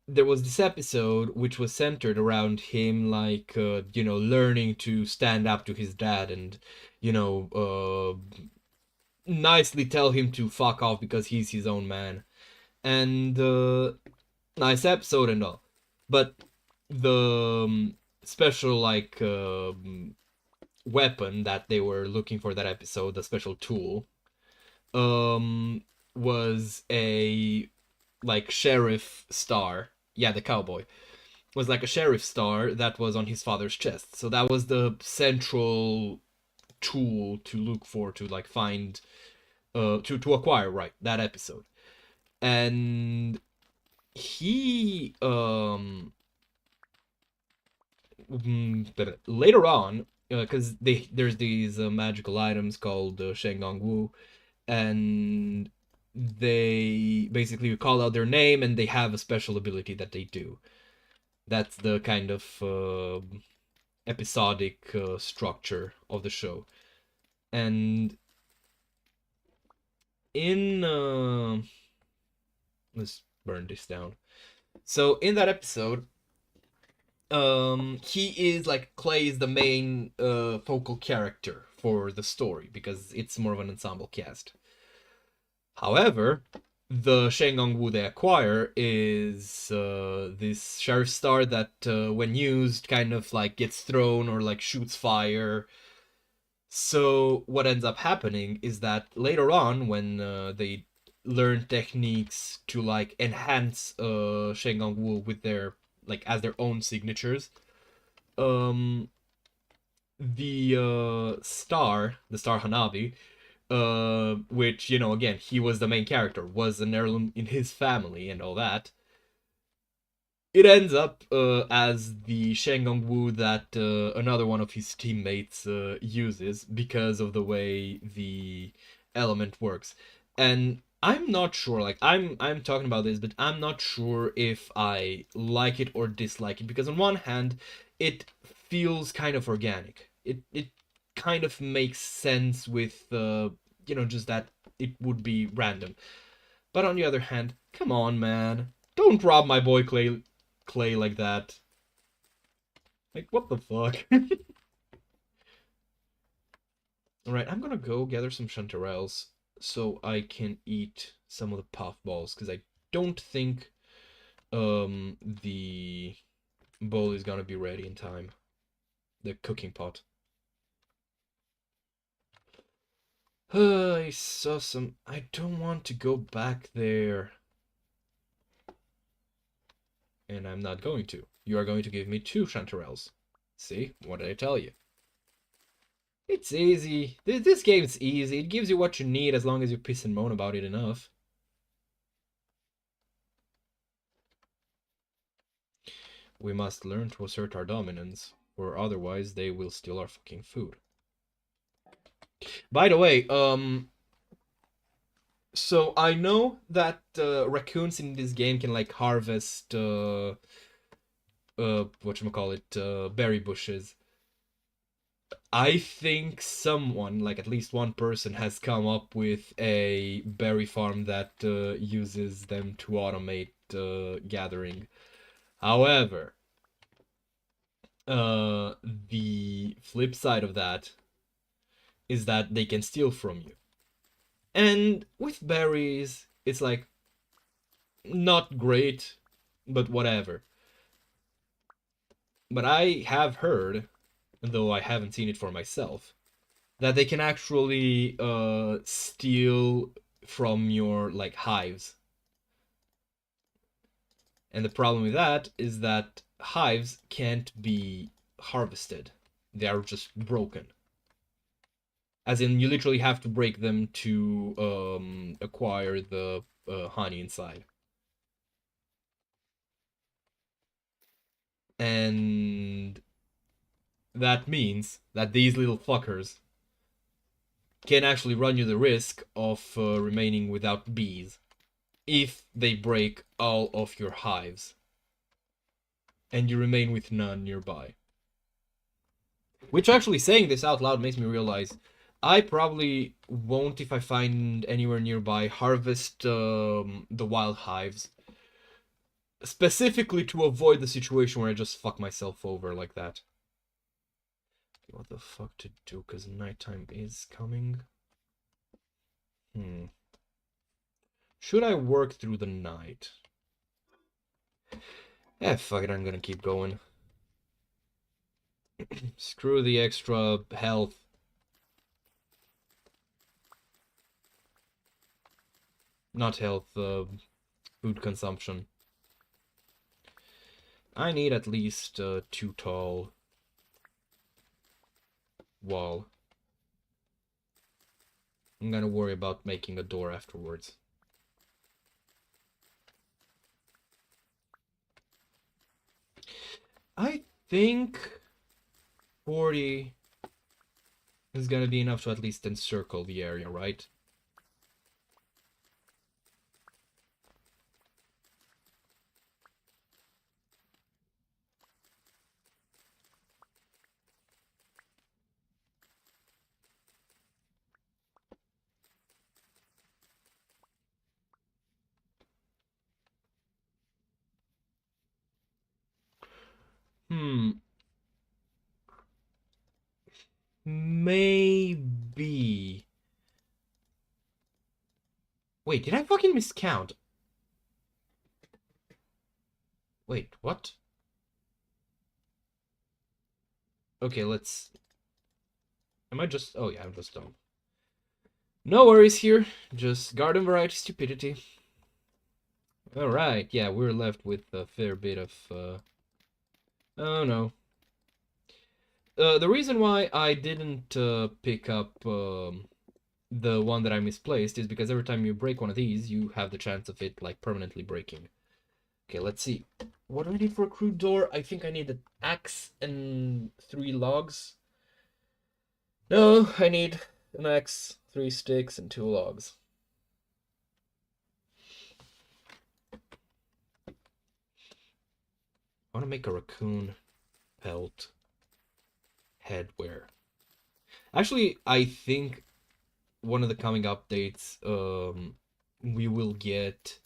there was this episode which was centered around him, like, learning to stand up to his dad, and nicely tell him to fuck off because he's his own man. And nice episode and all, but the special, like, weapon that they were looking for that episode, the special tool, was a, like, sheriff star. Yeah, the cowboy was like a sheriff star that was on his father's chest. So that was the central tool to look for, to like find, to acquire, right, that episode. And he later on, because there's these magical items called Shengong Wu, and they basically call out their name and they have a special ability that they do. That's the kind of episodic structure of the show. And in let's burn this down. So in that episode, he is like Clay is the main focal character for the story because it's more of an ensemble cast. However, the Shengong Wu they acquire is this sheriff star that when used kind of like gets thrown or like shoots fire. So what ends up happening is that later on when they learn techniques to like enhance Shengong Wu with their like as their own signatures, um the star Hanabi, which, you know, again, he was the main character, was an heirloom in his family and all that. It ends up as the Shengong Wu that another one of his teammates uses because of the way the element works. And I'm not sure, like I'm talking about this, but I'm not sure if I like it or dislike it because on one hand, it feels kind of organic. It kind of makes sense with you know, just that it would be random. But on the other hand, come on, man. Don't rob my boy Clay like that. Like, what the fuck? Alright, I'm gonna go gather some chanterelles so I can eat some of the puffballs, because I don't think the bowl is gonna be ready in time. The cooking pot. I saw some... I don't want to go back there. And I'm not going to. You are going to give me 2 chanterelles. See? What did I tell you? It's easy. This game's easy. It gives you what you need as long as you piss and moan about it enough. We must learn to assert our dominance, or otherwise they will steal our fucking food. By the way, so I know that raccoons in this game can like harvest whatchamacallit, berry bushes. I think someone, like at least one person, has come up with a berry farm that uses them to automate gathering. However, the flip side of that is that they can steal from you. And with berries, it's like not great, but whatever. But I have heard, though I haven't seen it for myself, that they can actually steal from your like hives. And the problem with that is that hives can't be harvested. They are just broken. As in, you literally have to break them to acquire the honey inside. And that means that these little fuckers can actually run you the risk of remaining without bees if they break all of your hives and you remain with none nearby. Which, actually, saying this out loud makes me realize I probably won't, if I find anywhere nearby, harvest the wild hives. Specifically to avoid the situation where I just fuck myself over like that. What the fuck to do, because nighttime is coming. Should I work through the night? Fuck it, I'm gonna keep going. Screw the extra health. Not health, food consumption. I need at least 2 tall wall. I'm gonna worry about making a door afterwards. I think 40 is gonna be enough to at least encircle the area, right? Maybe. Wait, did I fucking miscount? Wait, what? Okay, let's... Am I just... Oh yeah, I'm just dumb. No worries here. Just garden variety stupidity. Alright, yeah, we're left with a fair bit of... Oh no. The reason why I didn't pick up the one that I misplaced is because every time you break one of these, you have the chance of it, like, permanently breaking. Okay, let's see. What do I need for a crude door? I think I need an axe and 3 logs. No, I need an axe, 3 sticks, and 2 logs. I want to make a raccoon pelt headwear. Actually, I think one of the coming updates, we will get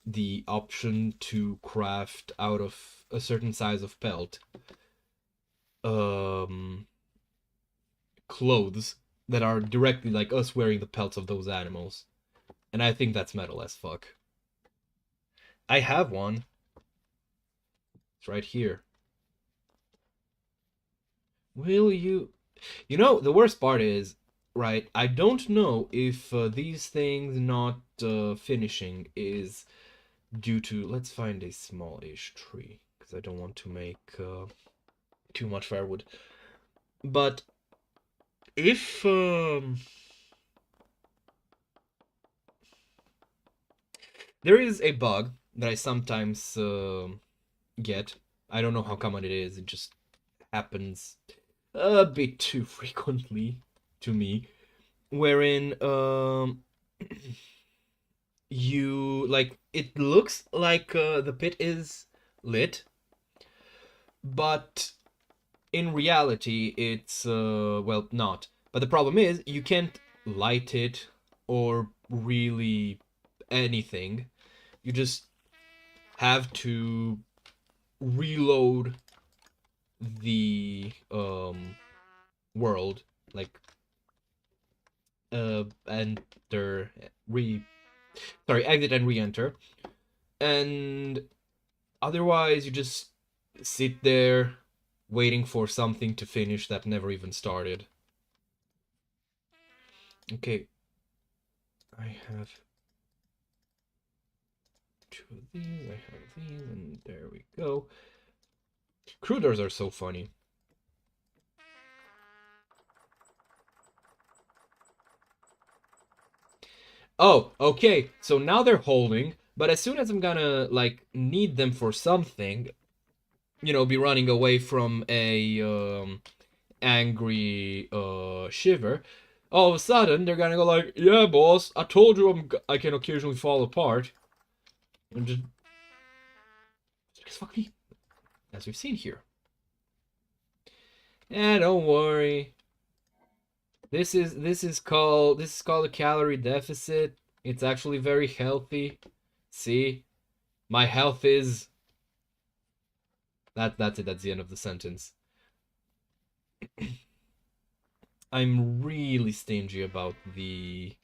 the option to craft out of a certain size of pelt clothes that are directly like us wearing the pelts of those animals. And I think that's metal as fuck. I have one. It's right here. Will you... You know, the worst part is, right, I don't know if these things not finishing is due to... Let's find a small-ish tree, because I don't want to make too much firewood. But if... there is a bug that I sometimes get. I don't know how common it is. It just happens a bit too frequently to me, wherein you like it looks like the pit is lit, but in reality it's well, not. But the problem is you can't light it or really anything. You just have to reload the world, like enter exit and re-enter, and otherwise you just sit there waiting for something to finish that never even started. Okay, I have 2 of these, I have these, and there we go. Cruders are so funny. Oh, okay, so now they're holding, but as soon as I'm gonna, like, need them for something, you know, be running away from a angry shiver, all of a sudden they're gonna go like, yeah, boss, I told you I can occasionally fall apart. And just fuck me, as we've seen here. Don't worry. This is called a calorie deficit. It's actually very healthy. See, my health is... That's it. That's the end of the sentence. I'm really stingy about the...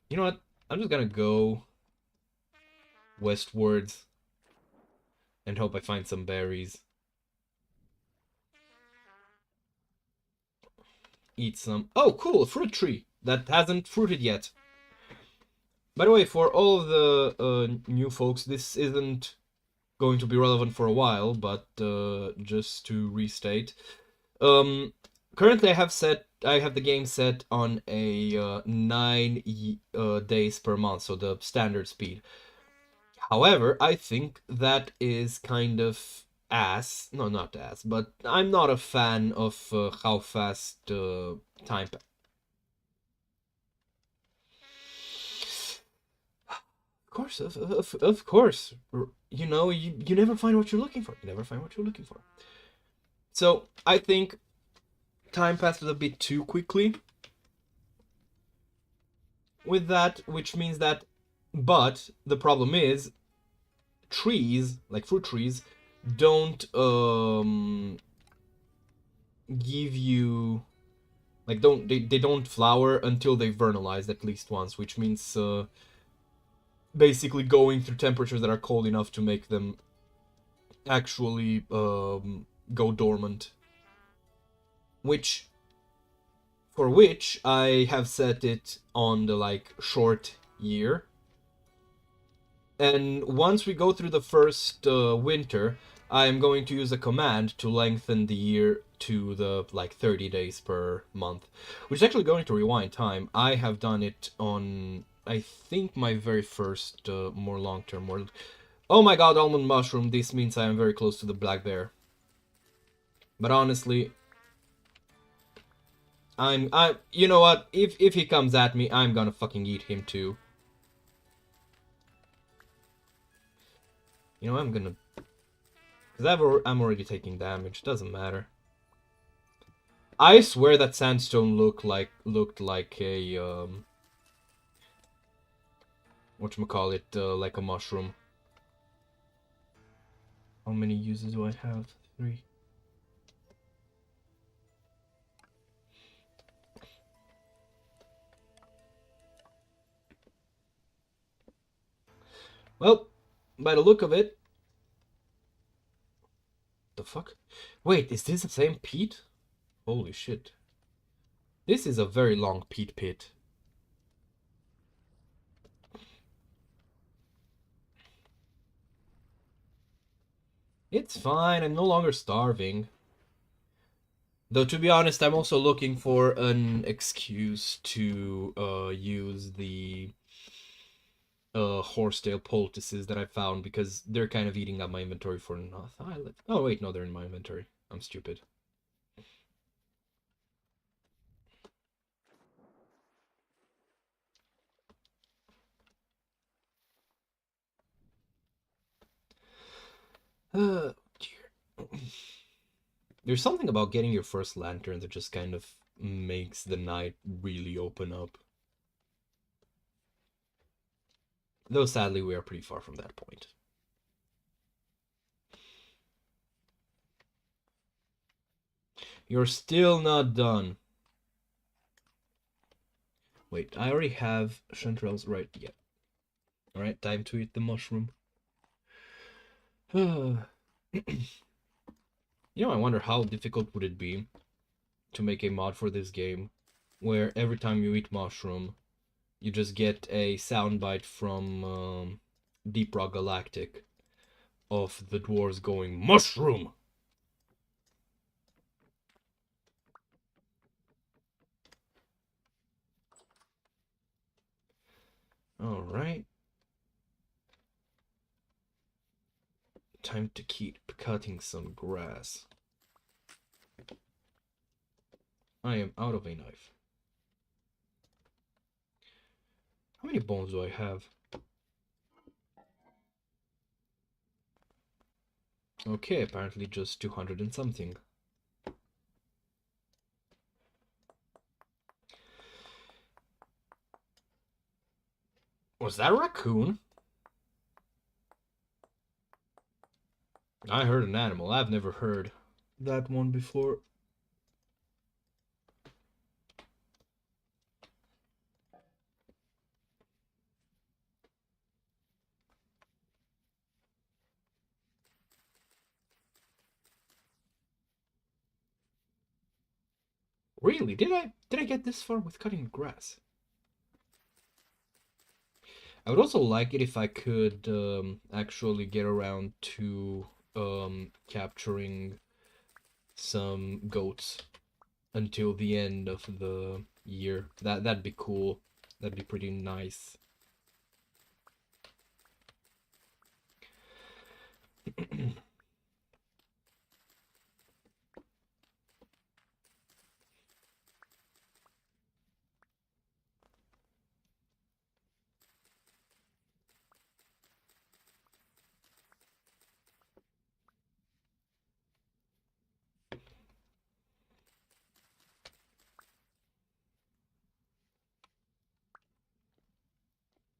You know what? I'm just gonna go westwards and hope I find some berries. Eat some... Oh, cool! A fruit tree that hasn't fruited yet. By the way, for all of the new folks, this isn't going to be relevant for a while, but just to restate, currently I have the game set on a 9 days per month, so the standard speed. However, I think that is kind of ass. No, not ass, but I'm not a fan of how fast time. Of course, of course. You know, you never find what you're looking for. You never find what you're looking for. So, I think time passes a bit too quickly with that, which means that... But the problem is, trees, like fruit trees, don't give you like they don't flower until they vernalized at least once, which means basically going through temperatures that are cold enough to make them actually go dormant, which I have set it on the like short year. And once we go through the first winter, I am going to use a command to lengthen the year to the like 30 days per month, which is actually going to rewind time. I have done it on, I think, my very first more long-term world. Oh my god, almond mushroom, this means I am very close to the black bear. But honestly, you know what, if he comes at me, I'm gonna fucking eat him too. You know, I'm gonna, because I'm already taking damage, doesn't matter. I swear that sandstone looked like a whatchamacallit, like a mushroom. How many uses do I have? 3. Well, by the look of it, the fuck? Wait, is this the same peat? Holy shit. This is a very long peat pit. It's fine, I'm no longer starving. Though, to be honest, I'm also looking for an excuse to use the horsetail poultices that I found, because they're kind of eating up my inventory for nothing. Oh, wait, no, they're in my inventory. I'm stupid. Dear. There's something about getting your first lantern that just kind of makes the night really open up. Though sadly, we are pretty far from that point. You're still not done. Wait, I already have chanterelles right yet. Alright, time to eat the mushroom. You know, I wonder how difficult would it be to make a mod for this game where every time you eat mushroom, you just get a soundbite from Deep Rock Galactic of the dwarves going, "Mushroom!" Alright. Time to keep cutting some grass. I am out of a knife. How many bones do I have? Okay, apparently just 200 and something. Was that a raccoon? I heard an animal. I've never heard that one before. Really? Did I get this far with cutting grass? I would also like it if I could actually get around to capturing some goats until the end of the year. That'd be cool. That'd be pretty nice.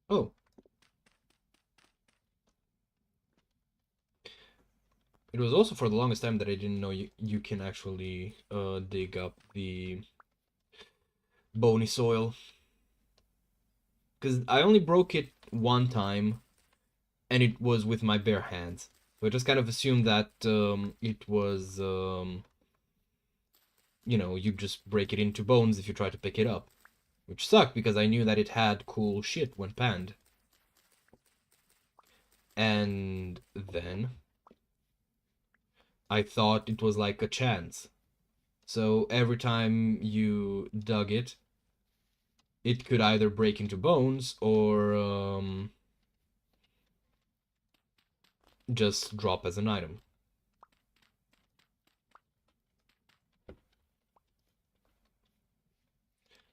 Oh. was also for the longest time that I didn't know you can actually dig up the bony soil. Because I only broke it one time, and it was with my bare hands. So I just kind of assumed that it was, you know, you just break it into bones if you try to pick it up. Which sucked, because I knew that it had cool shit when panned. And then I thought it was like a chance. So every time you dug it, it could either break into bones or just drop as an item.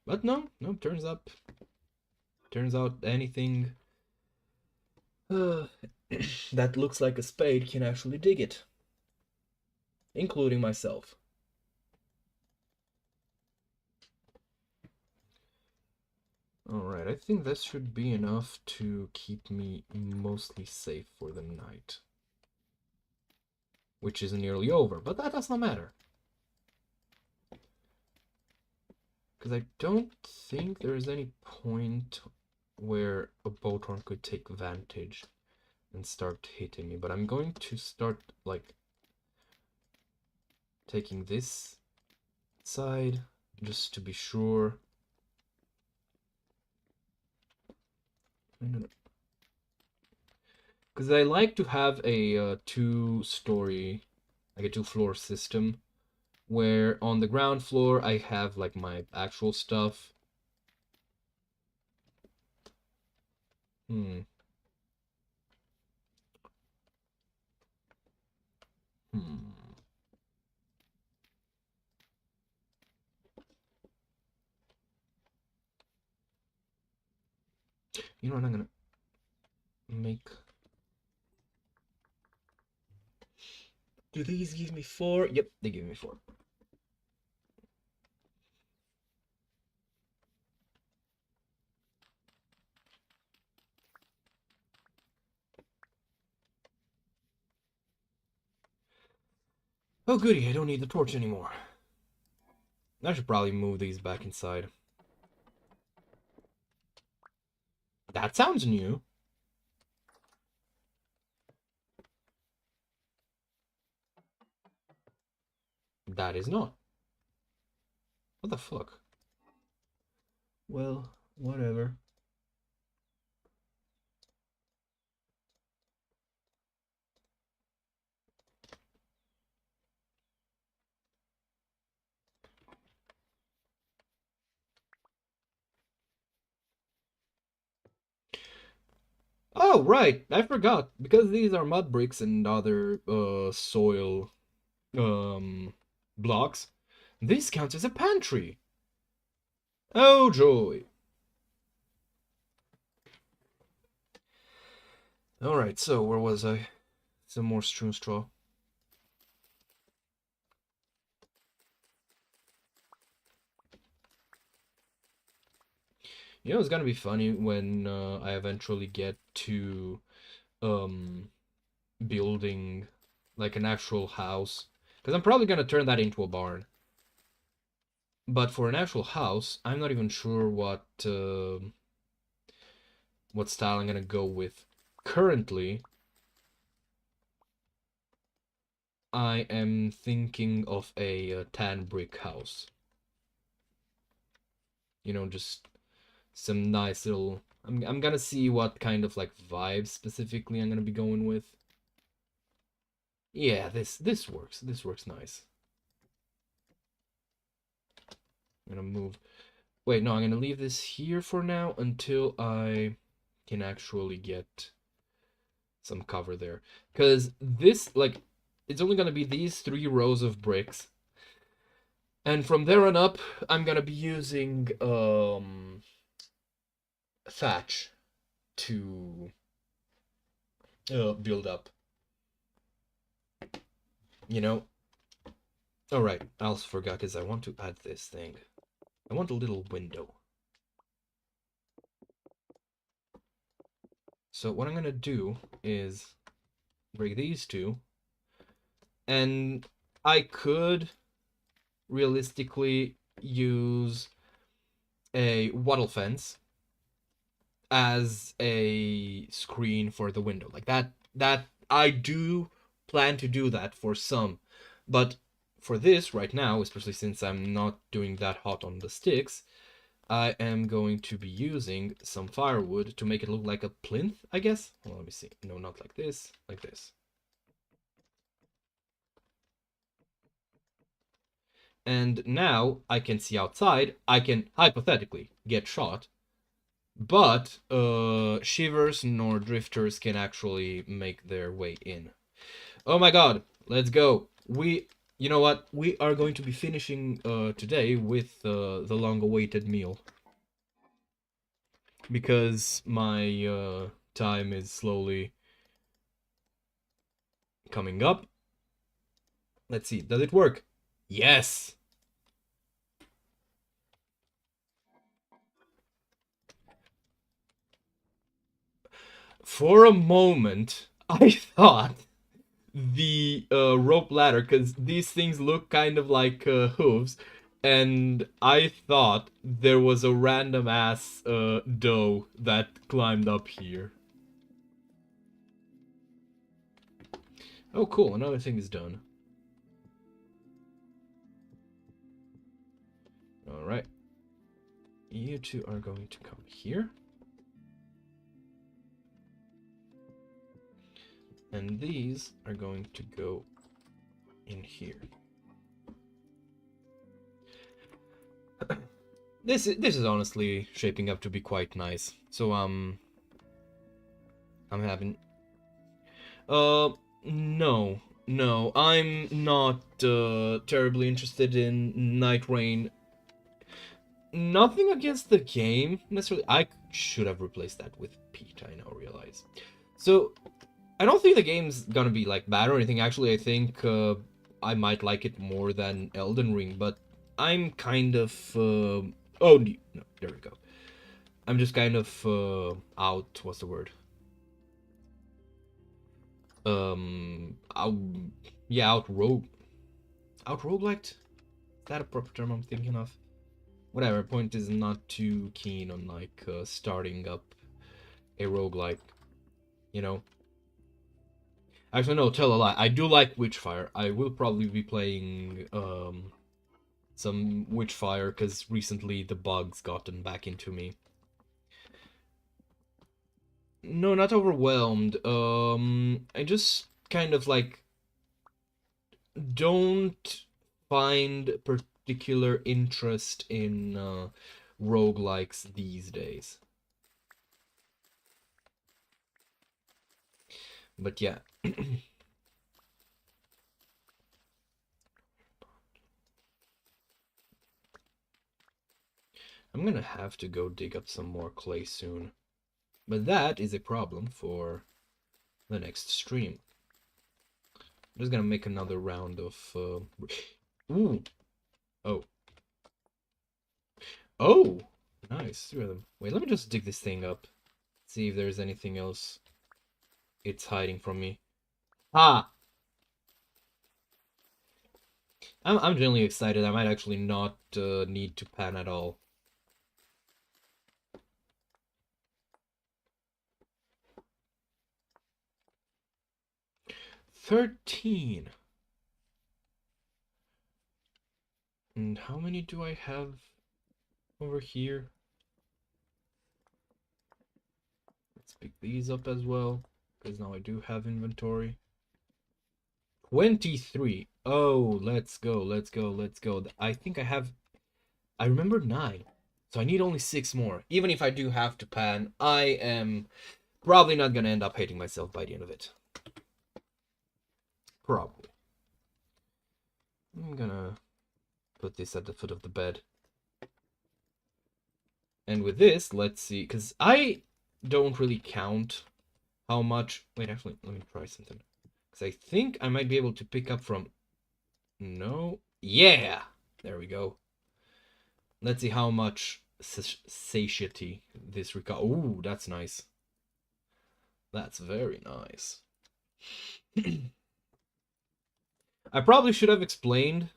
But no, turns out anything that looks like a spade can actually dig it, including myself. Alright, I think this should be enough to keep me mostly safe for the night. Which is nearly over, but that does not matter. Because I don't think there's any point where a boathorn could take advantage and start hitting me. But I'm going to start, like, taking this side, just to be sure. Because I like to have a two-story, like a two-floor system, where on the ground floor I have like my actual stuff. Hmm. You know what, I'm gonna make... Do these give me 4? Yep, they give me 4. Oh goody, I don't need the torch anymore. I should probably move these back inside. That sounds new. That is not. What the fuck? Well, whatever. Oh, right, I forgot. Because these are mud bricks and other soil blocks, this counts as a pantry. Oh joy. Alright, so where was I? Some more strewn straw. You know, it's gonna be funny when I eventually get to building like an actual house. Because I'm probably gonna turn that into a barn. But for an actual house, I'm not even sure what style I'm gonna go with. Currently, I am thinking of a tan brick house. You know, just some nice little... I'm gonna see what kind of like vibe specifically I'm gonna be going with. Yeah, this works. This works nice. I'm gonna move... Wait, no, I'm gonna leave this here for now until I can actually get some cover there. Because this, like, it's only gonna be these 3 rows of bricks. And from there on up, I'm gonna be using thatch to build up. You know? Alright, I also forgot because I want to add this thing. I want a little window. So what I'm gonna do is break these two, And I could realistically use a wattle fence as a screen for the window. Like that I do plan to do that for some. But for this right now, especially since I'm not doing that hot on the sticks, I am going to be using some firewood to make it look like a plinth, I guess. Well, let me see. No, not like this. Like this. And now I can see outside. I can hypothetically get shot. But shivers nor drifters can actually make their way in. Oh my god, let's go. You know what? We are going to be finishing today with the long-awaited meal. Because my time is slowly coming up. Let's see, does it work? Yes! For a moment, I thought the rope ladder, because these things look kind of like hooves, and I thought there was a random ass doe that climbed up here. Oh cool, another thing is done. Alright. You two are going to come here. And these are going to go in here. This is honestly shaping up to be quite nice. So I'm having no, I'm not terribly interested in Night Rain. Nothing against the game necessarily. I should have replaced that with Pete, I now realize. So I don't think the game's gonna be like bad or anything. Actually, I think I might like it more than Elden Ring, but I'm kind of oh no, there we go. I'm just kind of out. What's the word? Out, yeah, out rogueliked. Is that a proper term I'm thinking of? Whatever. Point is, not too keen on like starting up a roguelike. You know. Actually, no, tell a lie. I do like Witchfire. I will probably be playing some Witchfire because recently the bug's gotten back into me. No, not overwhelmed. I just kind of like don't find particular interest in roguelikes these days. But yeah. I'm gonna have to go dig up some more clay soon. But that is a problem for the next stream. I'm just gonna make another round of... Ooh! Oh. Oh! Nice, 3 of them. Wait, let me just dig this thing up. See if there's anything else it's hiding from me. Ah! I'm genuinely excited. I might actually not need to pan at all. $13. And how many do I have over here? Let's pick these up as well, because now I do have inventory. 23. Oh, let's go, let's go, let's go. I think I remember 9. So I need only 6 more. Even if I do have to pan, I am probably not gonna end up hating myself by the end of it. Probably. I'm gonna put this at the foot of the bed. And with this, let's see, because I don't really count how much... Wait, actually, let me try something. Because I think I might be able to pick up from... No. Yeah! There we go. Let's see how much satiety this requires. Ooh, that's nice. That's very nice. I probably should have explained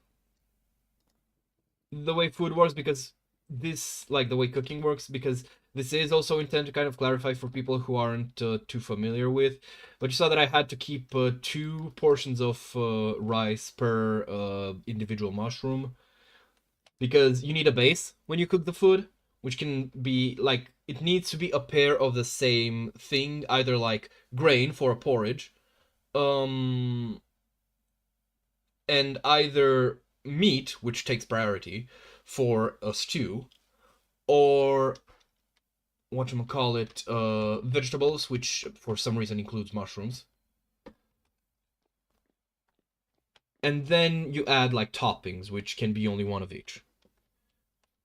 the way food works, because this, like the way cooking works, because this is also intended to kind of clarify for people who aren't too familiar with. But you saw that I had to keep 2 portions of rice per individual mushroom, because you need a base when you cook the food, which can be like, it needs to be a pair of the same thing, either like grain for a porridge, um, and either meat, which takes priority for a stew, or whatchamacallit, vegetables, which for some reason includes mushrooms. And then you add like toppings, which can be only one of each.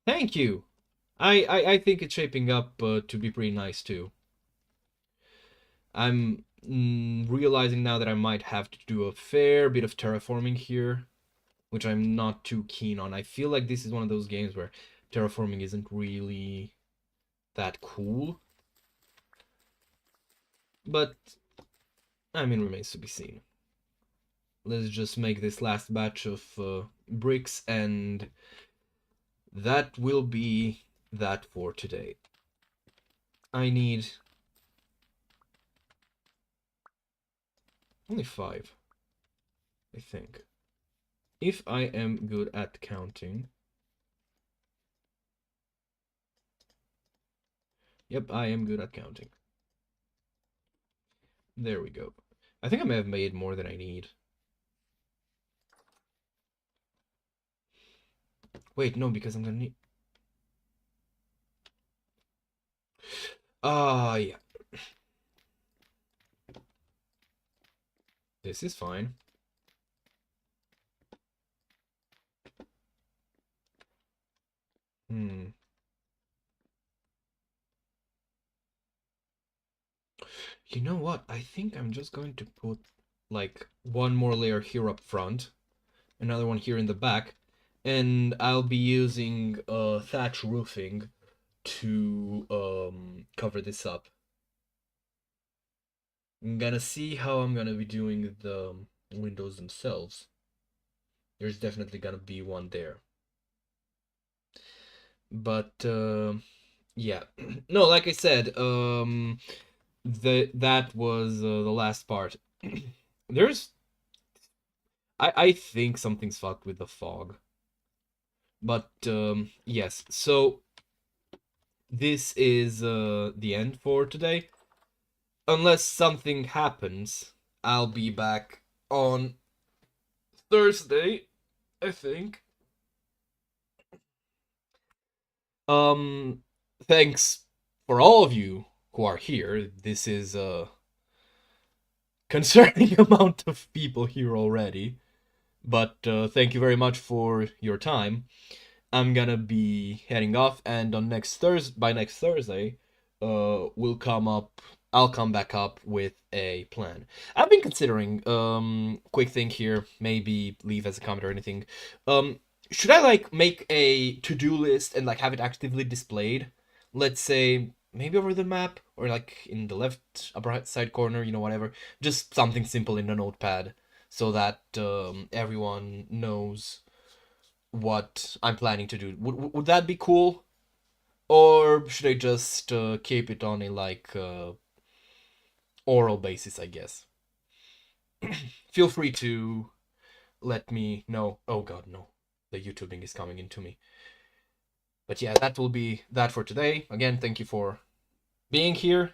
Thank you. I think it's shaping up to be pretty nice too. I'm realizing now that I might have to do a fair bit of terraforming here, which I'm not too keen on. I feel like this is one of those games where terraforming isn't really that cool. But, I mean, remains to be seen. Let's just make this last batch of bricks, and that will be that for today. I need only 5, I think. If I am good at counting. Yep, I am good at counting. There we go. I think I may have made more than I need. Wait, no, because I'm gonna need... yeah. This is fine. You know what? I think I'm just going to put like one more layer here up front, another one here in the back, and I'll be using thatch roofing to cover this up. I'm gonna see how I'm gonna be doing the windows themselves. There's definitely gonna be one there. But yeah. No, like I said, that was the last part. There's I think something's fucked with the fog. But yes, so this is the end for today. Unless something happens, I'll be back on Thursday, I think. Thanks for all of you who are here. This is a concerning amount of people here already. But thank you very much for your time. I'm gonna be heading off, and on by next Thursday, I'll come back up with a plan. I've been considering, quick thing here, maybe leave as a comment or anything. Should I like make a to-do list and like have it actively displayed? Let's say maybe over the map or like in the left upper right side corner, whatever. Just something simple in a notepad so that everyone knows what I'm planning to do. Would that be cool? Or should I just keep it on a like oral basis, I guess? Feel free to let me know. Oh god, no. The YouTubing is coming into me. But yeah, that will be that for today. Again, thank you for being here.